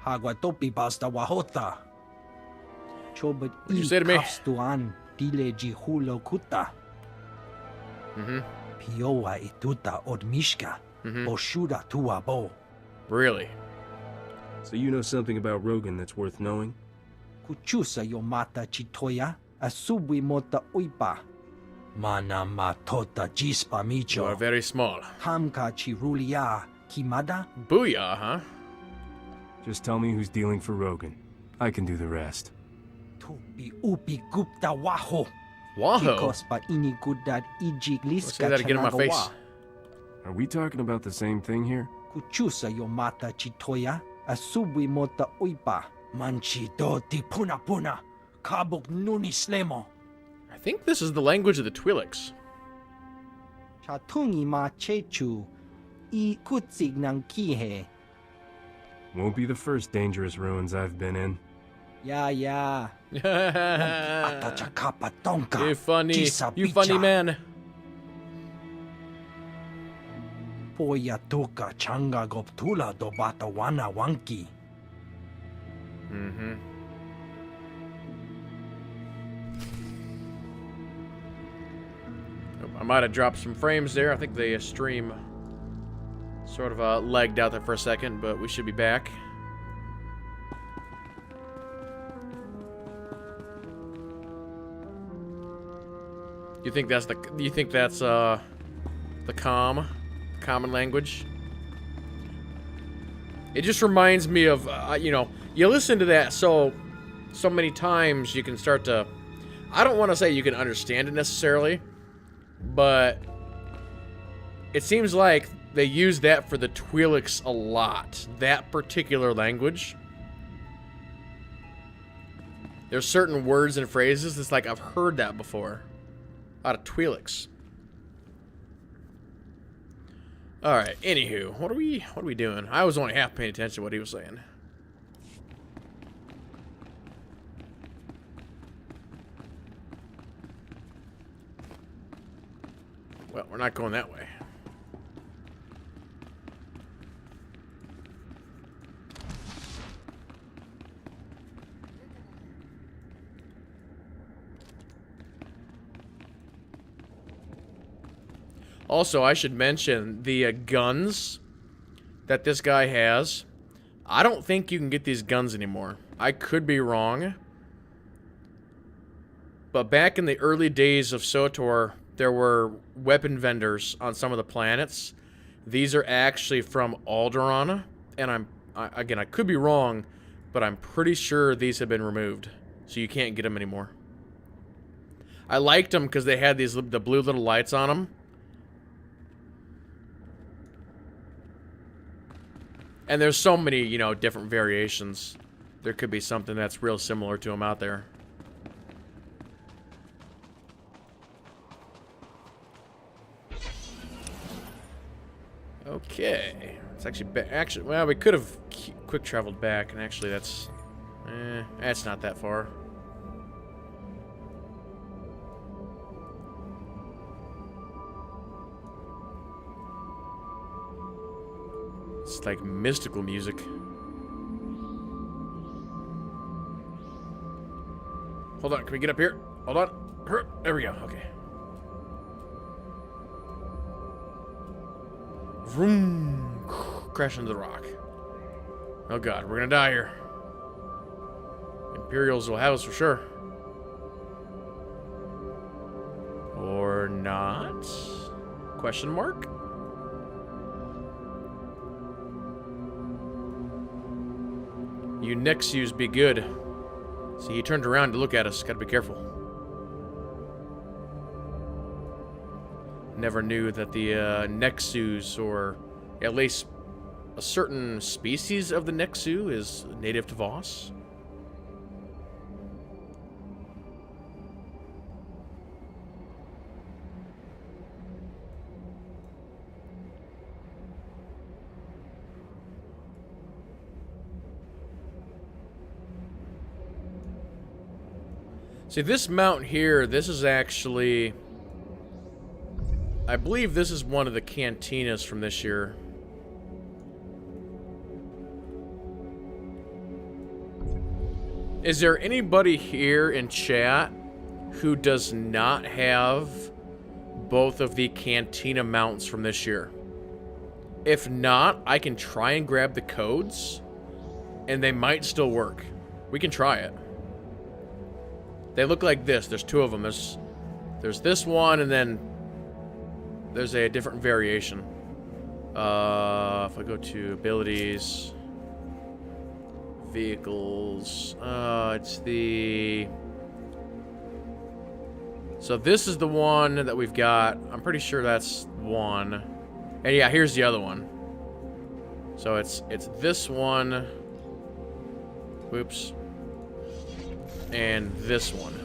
J: Hagwatopi basta wahota. Chobot
A: What'd you say to me?
J: Kapstuan dile jihulo kuta. Piowa ituta odmishka. Boshuda tuabo.
A: Really?
E: So you know something about Rogan that's worth knowing?
J: Kuchusa yomata chitoya. Asubwi mota uipa. Mana matota jispa
A: You
J: micho.
A: are very small.
J: Hamka chirulia. Kimada?
A: Booyah, huh?
E: Just tell me who's dealing for Rogan. I can do the rest.
J: Tupi upi gupta waho.
A: Waho?
J: Chikos pa ini kudat ijiglis
A: Say that again in my face.
E: Are we talking about the same thing here?
J: Kuchusa yomata chitoya. Asubwi mota uipa. Manchi doti puna puna. Kabuk nuni slemo.
A: I think this is the language of the Twi'leks.
J: Chatungi ma chechu. I kutsig nang kihe.
E: Won't be the first dangerous ruins I've been in.
J: Ya.
A: You
J: Atachakapa tonka.
A: funny man.
J: Poya tuka changa goptula do bata wana wanki.
A: I might have dropped some frames there. I think the stream sort of lagged out there for a second, but we should be back. You think that's the common language? It just reminds me of you know, you listen to that so many times you can start to, I don't want to say you can understand it necessarily, but it seems like they use that for the Twi'leks a lot. That particular language. There's certain words and phrases that's like, I've heard that before. Out of Twi'leks. Alright, anywho, what are we doing? I was only half paying attention to what he was saying. Well, we're not going that way. Also, I should mention the guns that this guy has. I don't think you can get these guns anymore. I could be wrong. But back in the early days of SWTOR, there were weapon vendors on some of the planets. These are actually from Alderaan. And again, I could be wrong, but I'm pretty sure these have been removed. So you can't get them anymore. I liked them because they had the blue little lights on them. And there's so many, you know, different variations. There could be something that's real similar to them out there. Okay. It's actually, well, we could have quick traveled back, and actually that's not that far. It's like mystical music. Hold on, can we get up here? Hold on. There we go, okay. Vroom. Crash into the rock. Oh god, we're gonna die here. Imperials will have us for sure. Or not? Question mark? You Nexus be good. See, he turned around to look at us. Gotta be careful. Never knew that the Nexus, or at least a certain species of the Nexu, is native to Voss. See, this mount here, this is actually... I believe this is one of the cantinas from this year. Is there anybody here in chat who does not have both of the cantina mounts from this year? If not, I can try and grab the codes, and they might still work. We can try it. They look like this. There's two of them. There's this one, and then there's a different variation. If I go to abilities, vehicles, it's the... So this is the one that we've got. I'm pretty sure that's one. And yeah, here's the other one. So it's this one. Whoops. And this one.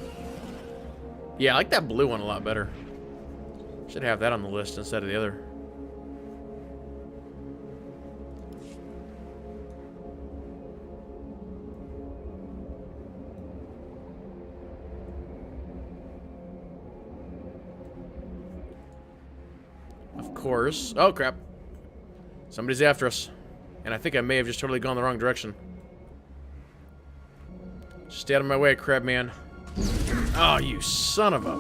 A: Yeah, I like that blue one a lot better. Should have that on the list instead of the other. Of course. Oh, crap. Somebody's after us. And I think I may have just totally gone the wrong direction. Stay out of my way, crab man. Oh, you son of a...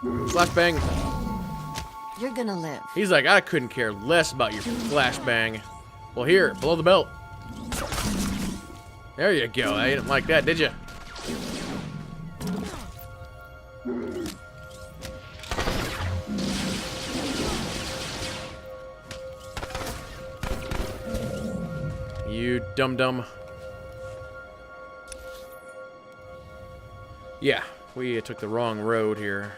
A: Flashbang.
B: You're gonna live.
A: He's like, I couldn't care less about your flashbang. Well, here, below the belt. There you go. I didn't like that, did you? You dum-dum. Yeah, we took the wrong road here.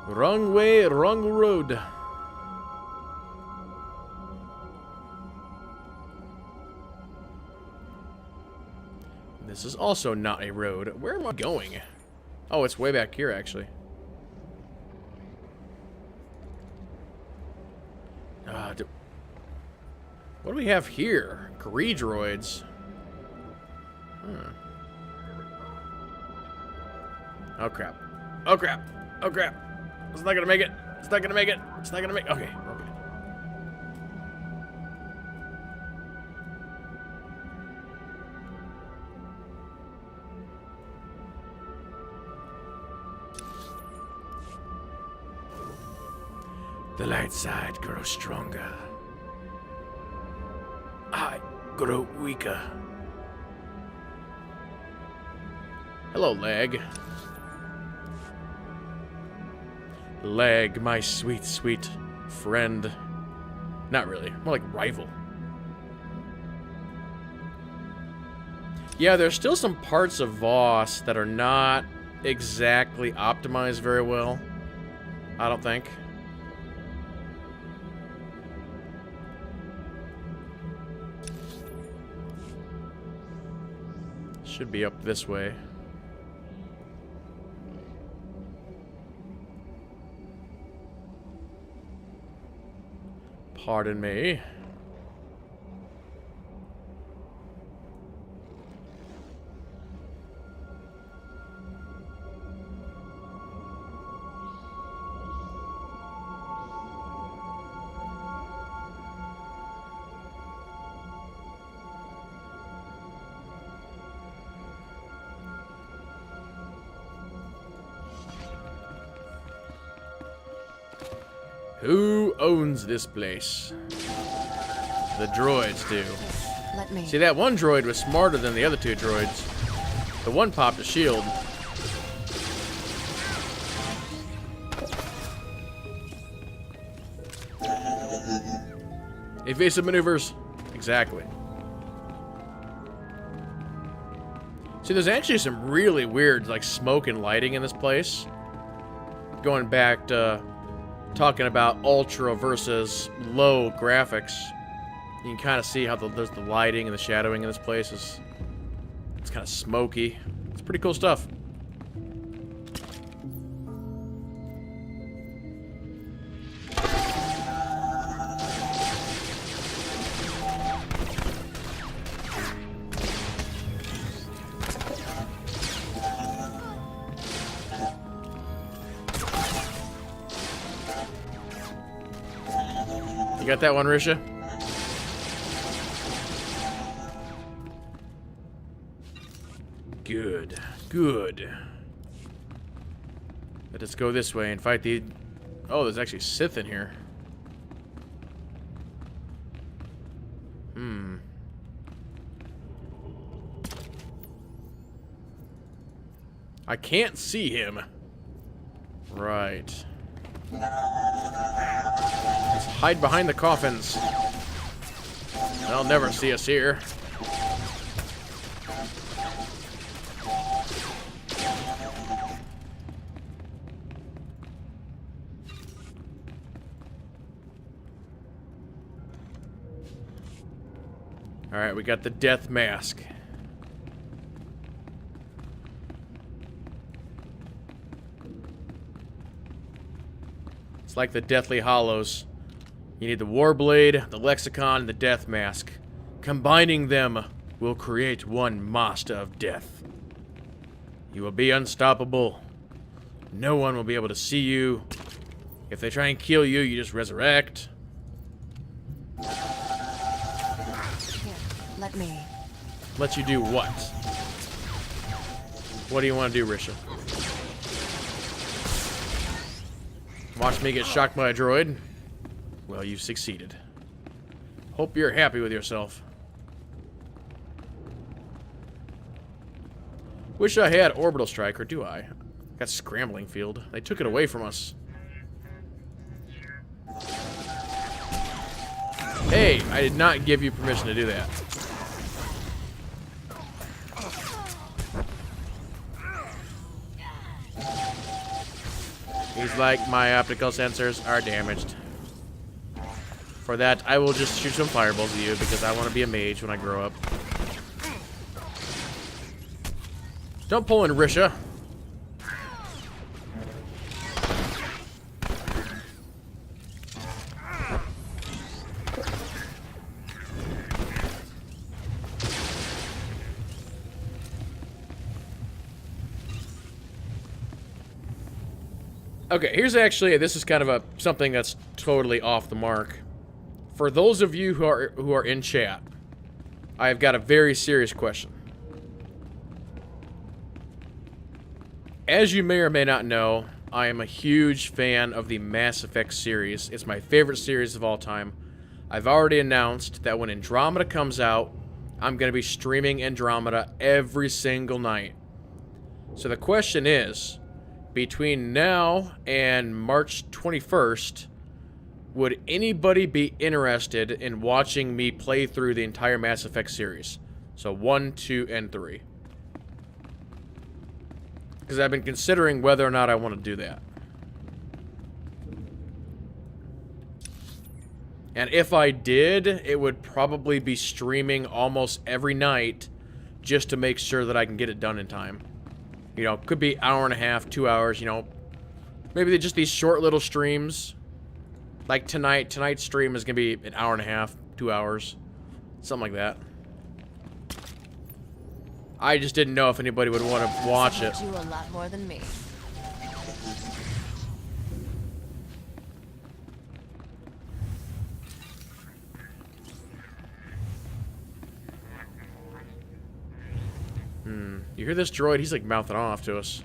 A: Wrong way, wrong road. This is also not a road. Where am I going? Oh, it's way back here, actually. What do we have here? Gree droids. Oh, crap. Oh, crap. Oh, crap. It's not gonna make it. It's not gonna make it. It's not gonna make it. Okay, okay. The light side grows stronger. I grow weaker. Hello, Lag. Lag, my sweet, sweet friend. Not really. More like rival. Yeah, there's still some parts of Voss that are not exactly optimized very well. I don't think. Should be up this way. Pardon me. Who owns this place? The droids do.
B: Let me.
A: See, that one droid was smarter than the other two droids. The one popped a shield. Evasive maneuvers. Exactly. See, there's actually some really weird, like, smoke and lighting in this place. Going back to talking about ultra versus low graphics, you can kind of see how there's the lighting and the shadowing in this place. It's kind of smoky. It's pretty cool stuff. You got that one, Risha? Good. Good. Let us go this way and fight the... Oh, there's actually Sith in here. I can't see him. Right. Let's hide behind the coffins. They'll never see us here. Alright, we got the death mask. It's like the Deathly Hollows. You need the Warblade, the Lexicon, and the Death Mask. Combining them will create one Master of Death. You will be unstoppable. No one will be able to see you. If they try and kill you, you just resurrect.
B: Here, let me.
A: Let you do what? What do you want to do, Risha? Watch me get shocked by a droid? Well, you've succeeded. Hope you're happy with yourself. Wish I had Orbital Strike, or do I? Got Scrambling Field. They took it away from us. Hey, I did not give you permission to do that. He's like, my optical sensors are damaged. For that, I will just shoot some fireballs at you because I want to be a mage when I grow up. Don't pull in, Risha. Okay, here's actually, this is kind of something that's totally off the mark. For those of you who are in chat, I've got a very serious question. As you may or may not know, I am a huge fan of the Mass Effect series. It's my favorite series of all time. I've already announced that when Andromeda comes out, I'm going to be streaming Andromeda every single night. So the question is, between now and March 21st, would anybody be interested in watching me play through the entire Mass Effect series? So 1, 2, and 3. Because I've been considering whether or not I want to do that. And if I did, it would probably be streaming almost every night just to make sure that I can get it done in time. You know, could be hour and a half, 2 hours, you know. Maybe just these short little streams. Like tonight's stream is going to be an hour and a half, 2 hours. Something like that. I just didn't know if anybody would want to watch it.
B: You a lot more than me.
A: You hear this droid? He's like mouthing off to us.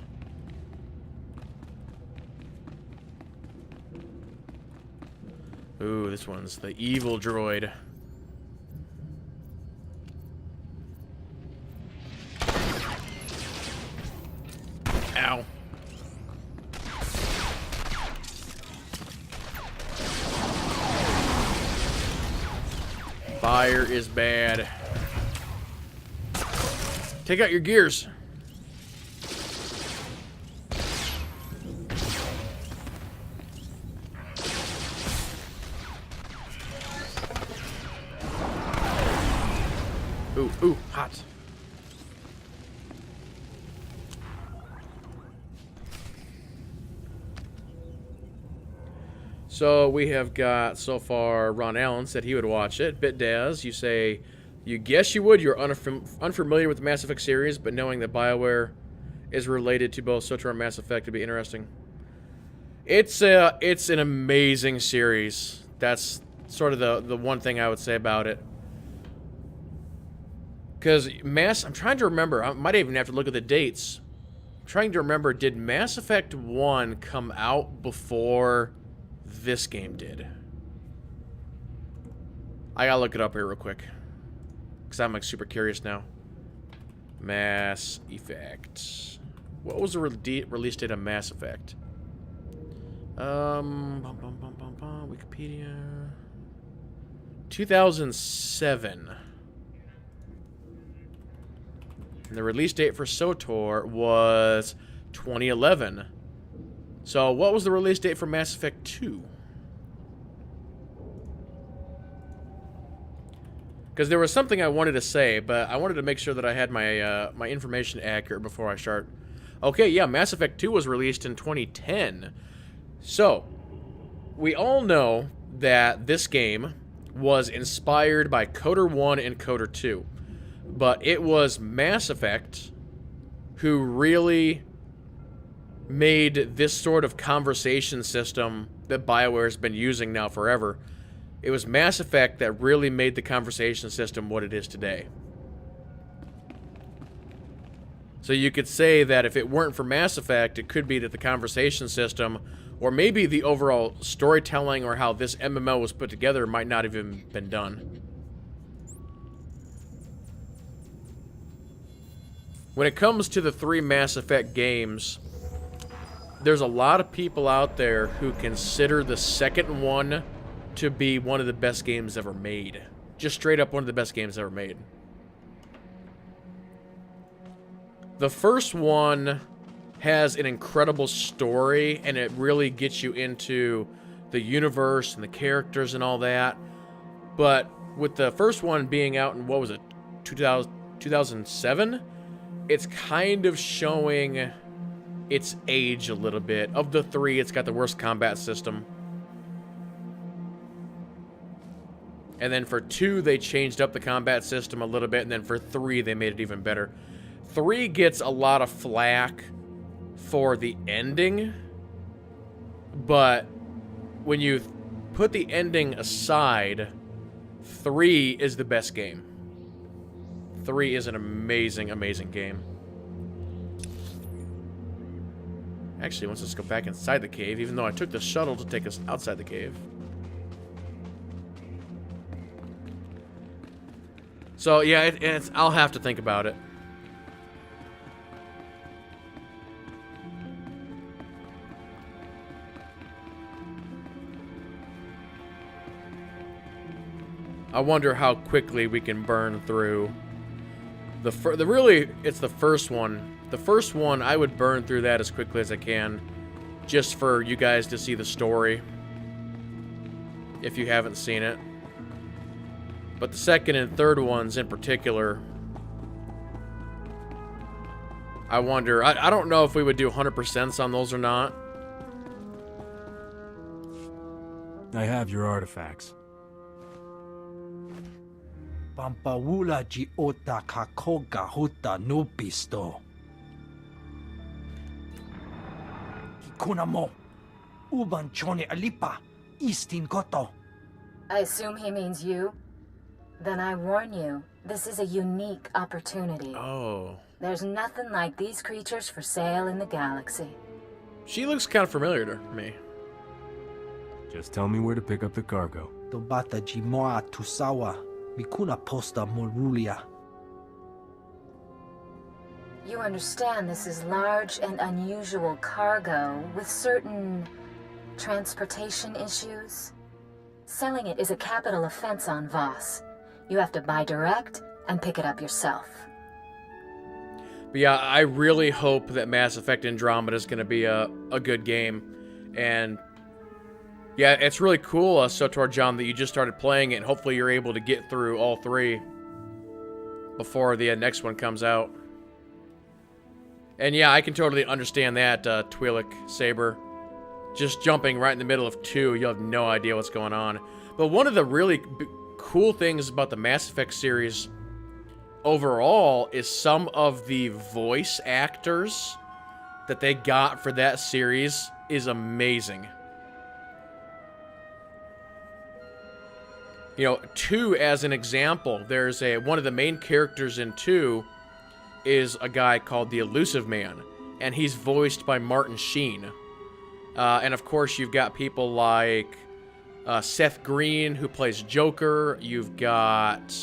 A: Ooh, this one's the evil droid. Ow. Fire is bad. Take out your gears. Ooh, hot. So we have got, so far, Ron Allen said he would watch it. BitDaz, you say, you guess you would. You're unfamiliar with the Mass Effect series, but knowing that BioWare is related to both SWTOR and Mass Effect would be interesting. It's an amazing series. That's sort of the one thing I would say about it. Because I'm trying to remember. I might even have to look at the dates. I'm trying to remember, did Mass Effect 1 come out before this game did? I gotta look it up here real quick. Because I'm like super curious now. Mass Effect. What was the release date of Mass Effect? Wikipedia. 2007. And the release date for SWTOR was 2011. So what was the release date for Mass Effect 2? Because there was something I wanted to say, but I wanted to make sure that I had my my information accurate before I start. Okay, yeah, Mass Effect 2 was released in 2010. So, we all know that this game was inspired by Coder 1 and Coder 2. But it was Mass Effect who really made this sort of conversation system that BioWare's been using now forever. It was Mass Effect that really made the conversation system what it is today. So you could say that if it weren't for Mass Effect, it could be that the conversation system, or maybe the overall storytelling or how this MMO was put together, might not have even been done. When it comes to the 3 Mass Effect games, there's a lot of people out there who consider the second one to be one of the best games ever made. Just straight up one of the best games ever made. The first one has an incredible story, and it really gets you into the universe and the characters and all that. But with the first one being out in, what was it, 2007, it's kind of showing its age a little bit. Of the three, it's got the worst combat system. And then for 2, they changed up the combat system a little bit, and then for 3, they made it even better. 3 gets a lot of flack for the ending, but when you put the ending aside, 3 is the best game. 3 is an amazing, amazing game. Actually, let's just go back inside the cave, even though I took the shuttle to take us outside the cave. So, yeah, I'll have to think about it. I wonder how quickly we can burn through really, it's the first one. The first one, I would burn through that as quickly as I can, just for you guys to see the story, if you haven't seen it. But the second and third ones in particular, I wonder, I don't know if we would do 100% on those or not.
E: I have your artifacts.
J: Pampawula ji ota kakoga huta nupisto. Hikuna mo. Uban chone alipa. Istin koto.
G: I assume he means you? Then I warn you, this is a unique opportunity.
A: Oh.
G: There's nothing like these creatures for sale in the galaxy.
A: She looks kind of familiar to me.
E: Just tell me where to pick up the cargo.
J: Tobata jimoa tusawa. Mikuna posta morulia.
G: You understand this is large and unusual cargo with certain transportation issues? Selling it is a capital offense on Voss. You have to buy direct and pick it up yourself.
A: But yeah, I really hope that Mass Effect Andromeda is going to be a good game. And yeah, it's really cool, SWTOR John, that you just started playing it, and hopefully you're able to get through all 3 before the next one comes out. And yeah, I can totally understand that, Twi'lek Saber. Just jumping right in the middle of 2, you'll have no idea what's going on. But one of the really cool things about the Mass Effect series overall is some of the voice actors that they got for that series is amazing. You know, 2 as an example, there's one of the main characters in 2 is a guy called the Elusive Man, and he's voiced by Martin Sheen. And of course, you've got people like Seth Green, who plays Joker. You've got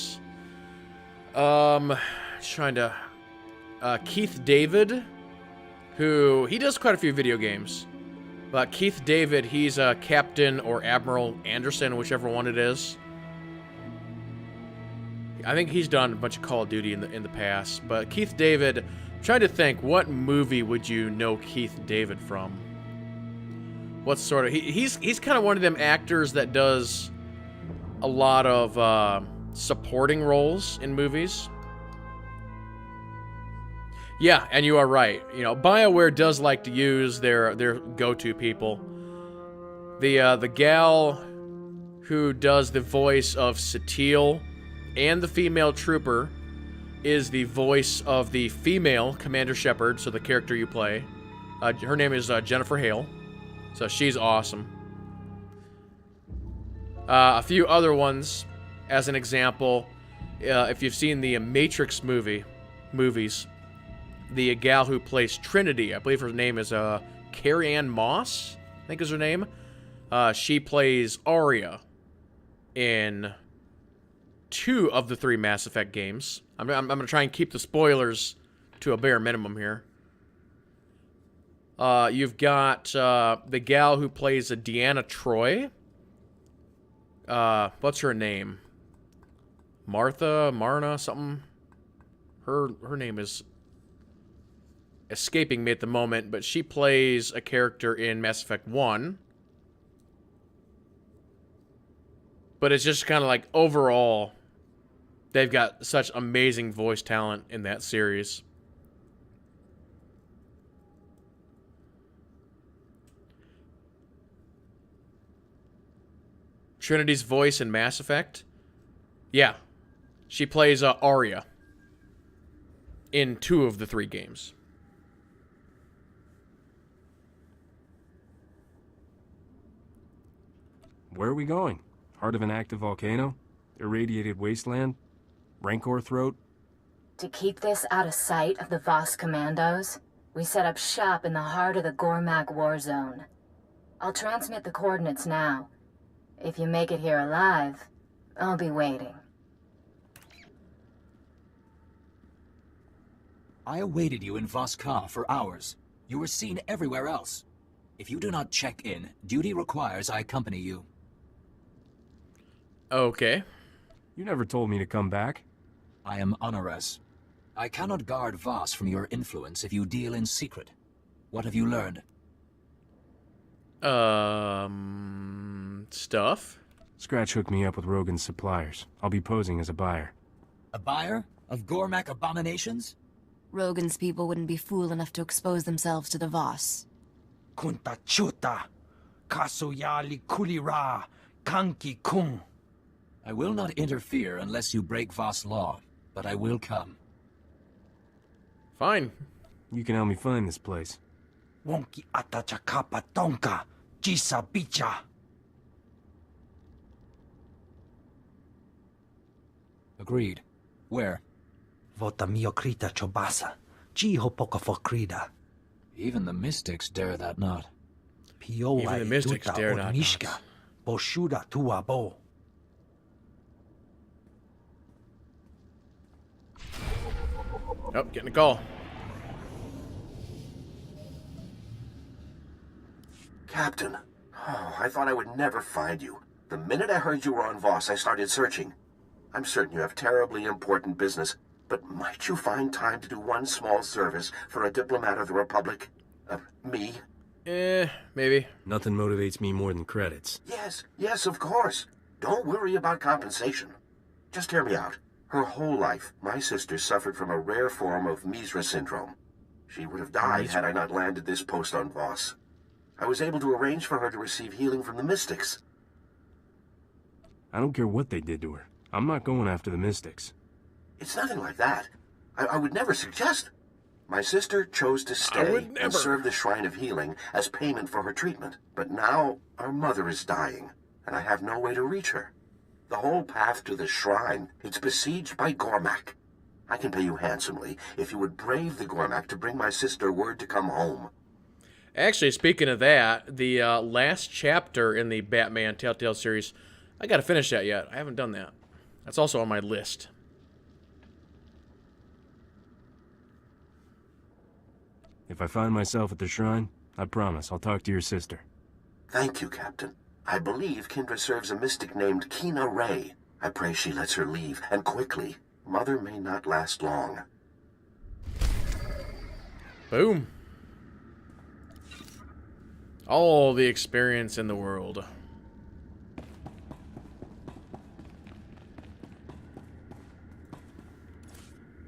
A: Keith David, who he does quite a few video games. But Keith David, he's Captain or Admiral Anderson, whichever one it is. I think he's done a bunch of Call of Duty in the past. But Keith David, I'm trying to think, what movie would you know Keith David from? What sort of... He's kind of one of them actors that does a lot of supporting roles in movies. Yeah, and you are right. You know, BioWare does like to use their go-to people. The gal who does the voice of Satele and the female trooper is the voice of the female Commander Shepard, so the character you play. Her name is Jennifer Hale, so she's awesome. A few other ones, as an example, if you've seen the Matrix movies, the gal who plays Trinity, I believe her name is Carrie-Anne Moss, I think is her name. She plays Arya in 2 of the 3 Mass Effect games. I'm going to try and keep the spoilers to a bare minimum here. You've got the gal who plays Deanna Troi. What's her name? Marna, something. Her name is... escaping me at the moment, but she plays a character in Mass Effect 1. But it's just kind of like, overall, they've got such amazing voice talent in that series. Trinity's voice in Mass Effect? Yeah. She plays Arya in 2 of the 3 games.
E: Where are we going? Heart of an active volcano? Irradiated wasteland? Rancor throat?
G: To keep this out of sight of the Voss commandos, we set up shop in the heart of the Gormak war zone. I'll transmit the coordinates now. If you make it here alive, I'll be waiting.
H: I awaited you in Voskar for hours. You were seen everywhere else. If you do not check in, duty requires I accompany you.
A: Okay.
E: You never told me to come back.
H: I am Honores. I cannot guard Voss from your influence if you deal in secret. What have you learned?
A: Stuff?
E: Scratch hooked me up with Rogan's suppliers. I'll be posing as a buyer.
H: A buyer? Of Gormak abominations?
B: Rogan's people wouldn't be fool enough to expose themselves to the Voss.
J: Kunta chuta. Kasuyali kulira. Kanki kung.
H: I will not interfere unless you break Voss law, but I will come.
A: Fine.
E: You can help me find this place.
J: Wonki atachakapa tonka. Jisa bicha.
H: Agreed. Where?
J: Vota miokrita chobasa. Jiho poka fokrida.
H: Even the mystics dare that not.
J: Pioa
A: Even the mystics
J: ituta
A: dare not.
J: Mishka. Boshuda tuabo.
A: Oh, getting a call.
K: Captain, I thought I would never find you. The minute I heard you were on Voss, I started searching. I'm certain you have terribly important business, but might you find time to do one small service for a diplomat of the Republic? Me?
A: Maybe.
E: Nothing motivates me more than credits.
K: Yes, of course. Don't worry about compensation. Just hear me out. Her whole life, my sister suffered from a rare form of Misra syndrome. She would have died had I not landed this post on Voss. I was able to arrange for her to receive healing from the Mystics.
E: I don't care what they did to her. I'm not going after the Mystics.
K: It's nothing like that. I would never suggest. My sister chose to stay and serve the Shrine of Healing as payment for her treatment. But now, our mother is dying, and I have no way to reach her. The whole path to the shrine, it's besieged by Gormak. I can pay you handsomely if you would brave the Gormak to bring my sister word to come home.
A: Actually, speaking of that, the last chapter in the Batman Telltale series, I gotta finish that yet. I haven't done that. That's also on my list.
E: If I find myself at the shrine, I promise I'll talk to your sister.
K: Thank you, Captain. I believe Kindra serves a mystic named Kina Ray. I pray she lets her leave, and quickly. Mother may not last long.
A: Boom. All the experience in the world.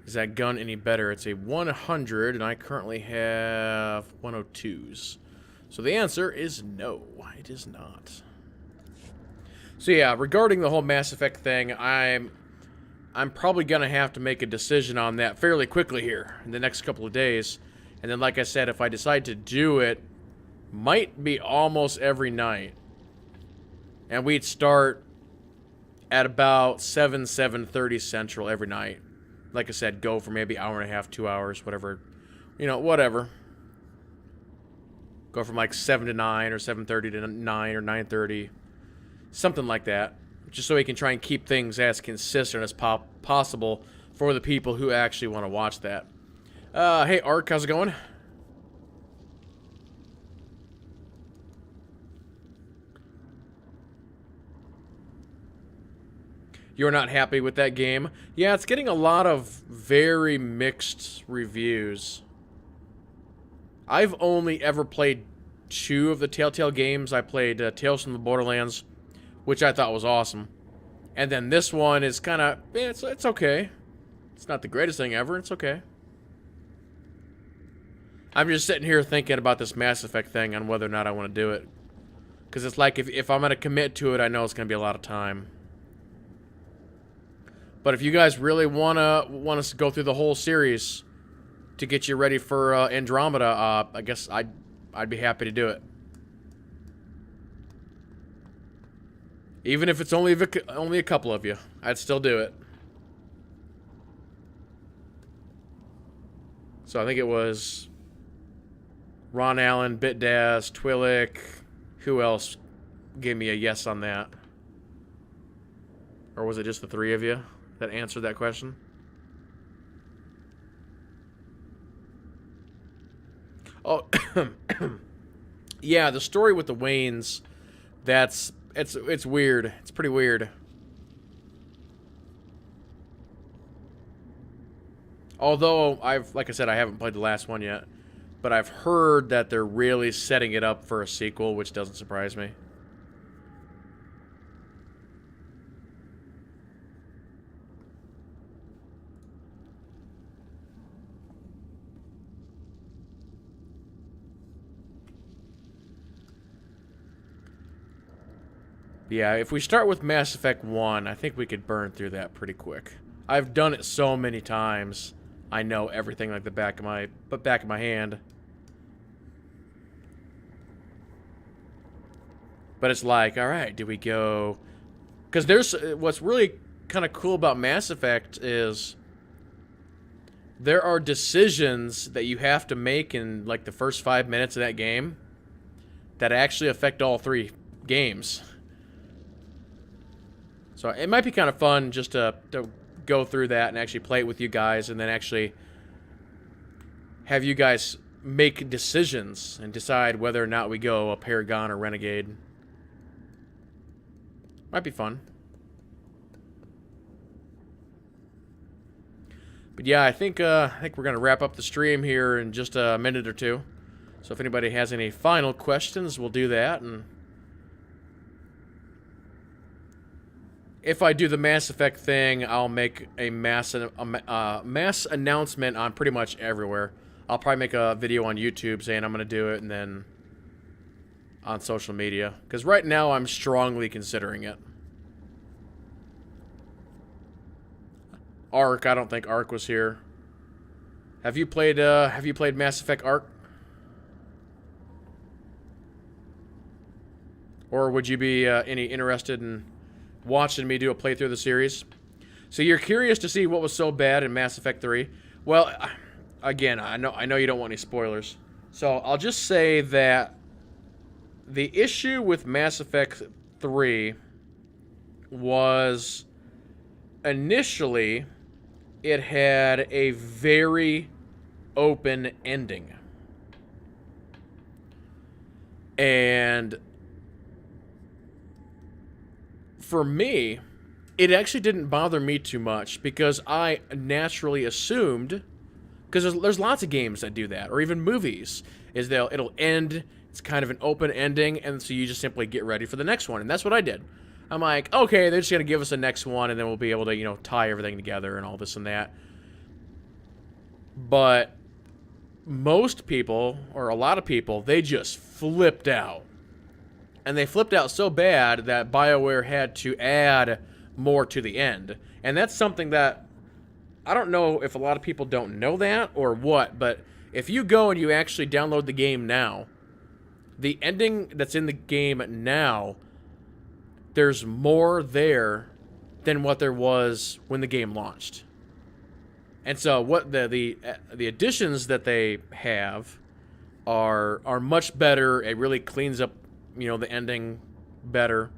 A: Is that gun any better? It's a 100, and I currently have 102s. So the answer is no, it is not. So yeah, regarding the whole Mass Effect thing, I'm probably gonna have to make a decision on that fairly quickly here in the next couple of days. And then, like I said, if I decide to do it, might be almost every night. And we'd start at about 7:30 Central every night. Like I said, go for maybe hour and a half, 2 hours, whatever. You know, whatever. Go from like 7 to 9 or 7:30 to 9 or 9:30. Something like that. Just so we can try and keep things as consistent as possible for the people who actually want to watch that. Hey, Ark, how's it going? You're not happy with that game? Yeah, it's getting a lot of very mixed reviews. I've only ever played 2 of the Telltale games. I played Tales from the Borderlands, which I thought was awesome. And then this one is kind of, it's okay. It's not the greatest thing ever. It's okay. I'm just sitting here thinking about this Mass Effect thing and whether or not I want to do it. Because it's like, if I'm going to commit to it, I know it's going to be a lot of time. But if you guys really want us to go through the whole series to get you ready for Andromeda, I guess I'd be happy to do it. Even if it's only a couple of you, I'd still do it. So I think it was Ron Allen, BitDaz, Twillick. Who else gave me a yes on that? Or was it just the 3 of you that answered that question? Oh, yeah, the story with the Waynes, it's weird. It's pretty weird. Although like I said, I haven't played the last one yet, but I've heard that they're really setting it up for a sequel, which doesn't surprise me. Yeah, if we start with Mass Effect 1, I think we could burn through that pretty quick. I've done it so many times. I know everything like the back of my hand. But it's like, all right, do we go? Because what's really kind of cool about Mass Effect is there are decisions that you have to make in like the first 5 minutes of that game that actually affect all 3 games. So it might be kind of fun just to go through that and actually play it with you guys, and then actually have you guys make decisions and decide whether or not we go a Paragon or Renegade. Might be fun. But yeah, I think we're gonna wrap up the stream here in just a minute or 2. So if anybody has any final questions, we'll do that. And if I do the Mass Effect thing, I'll make a mass announcement on pretty much everywhere. I'll probably make a video on YouTube saying I'm going to do it, and then on social media. Because right now, I'm strongly considering it. Ark, I don't think Ark was here. Have you played Mass Effect Ark? Or would you be any interested in watching me do a playthrough of the series? So you're curious to see what was so bad in Mass Effect 3? Well, again, I know you don't want any spoilers. So I'll just say that the issue with Mass Effect 3 was initially it had a very open ending. And for me, it actually didn't bother me too much because I naturally assumed, because there's lots of games that do that, or even movies, is it'll end, it's kind of an open ending, and so you just simply get ready for the next one, and that's what I did. I'm like, okay, they're just going to give us a next one, and then we'll be able to, tie everything together and all this and that. But most people, or a lot of people, they just flipped out. And they flipped out so bad that BioWare had to add more to the end. And that's something that, I don't know if a lot of people don't know that or what, but if you go and you actually download the game now, the ending that's in the game now, there's more there than what there was when the game launched. And so what the additions that they have are much better. It really cleans up the ending better.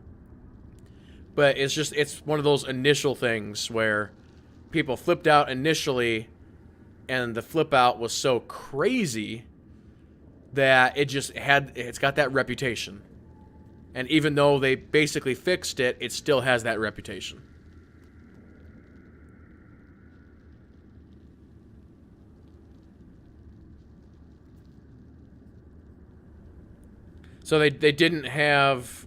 A: But it's one of those initial things where people flipped out initially, and the flip out was so crazy that it's got that reputation. And even though they basically fixed it, it still has that reputation. So they didn't have...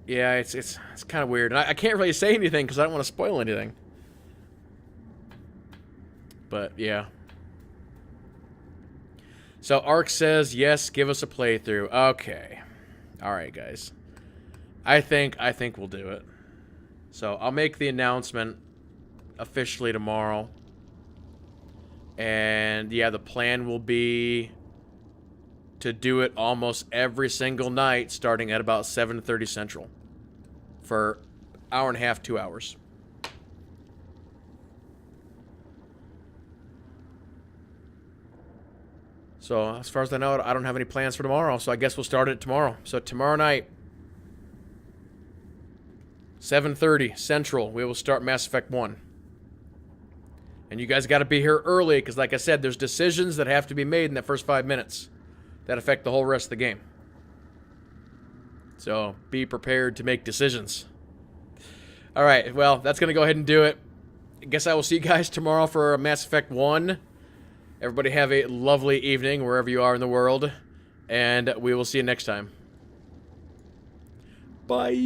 A: Yeah, it's kind of weird. And I can't really say anything because I don't want to spoil anything. But, yeah. So, Ark says, yes, give us a playthrough. Okay. Alright, guys. I think we'll do it. So, I'll make the announcement officially tomorrow. And, yeah, the plan will be to do it almost every single night starting at about 7:30 Central. For hour and a half, 2 hours. So, as far as I know, I don't have any plans for tomorrow, so I guess we'll start it tomorrow. So, tomorrow night, 7:30 Central, we will start Mass Effect 1. And you guys got to be here early, because like I said, there's decisions that have to be made in the first 5 minutes that affect the whole rest of the game. So, be prepared to make decisions. Alright, well, that's going to go ahead and do it. I guess I will see you guys tomorrow for Mass Effect 1. Everybody have a lovely evening wherever you are in the world. And we will see you next time. Bye.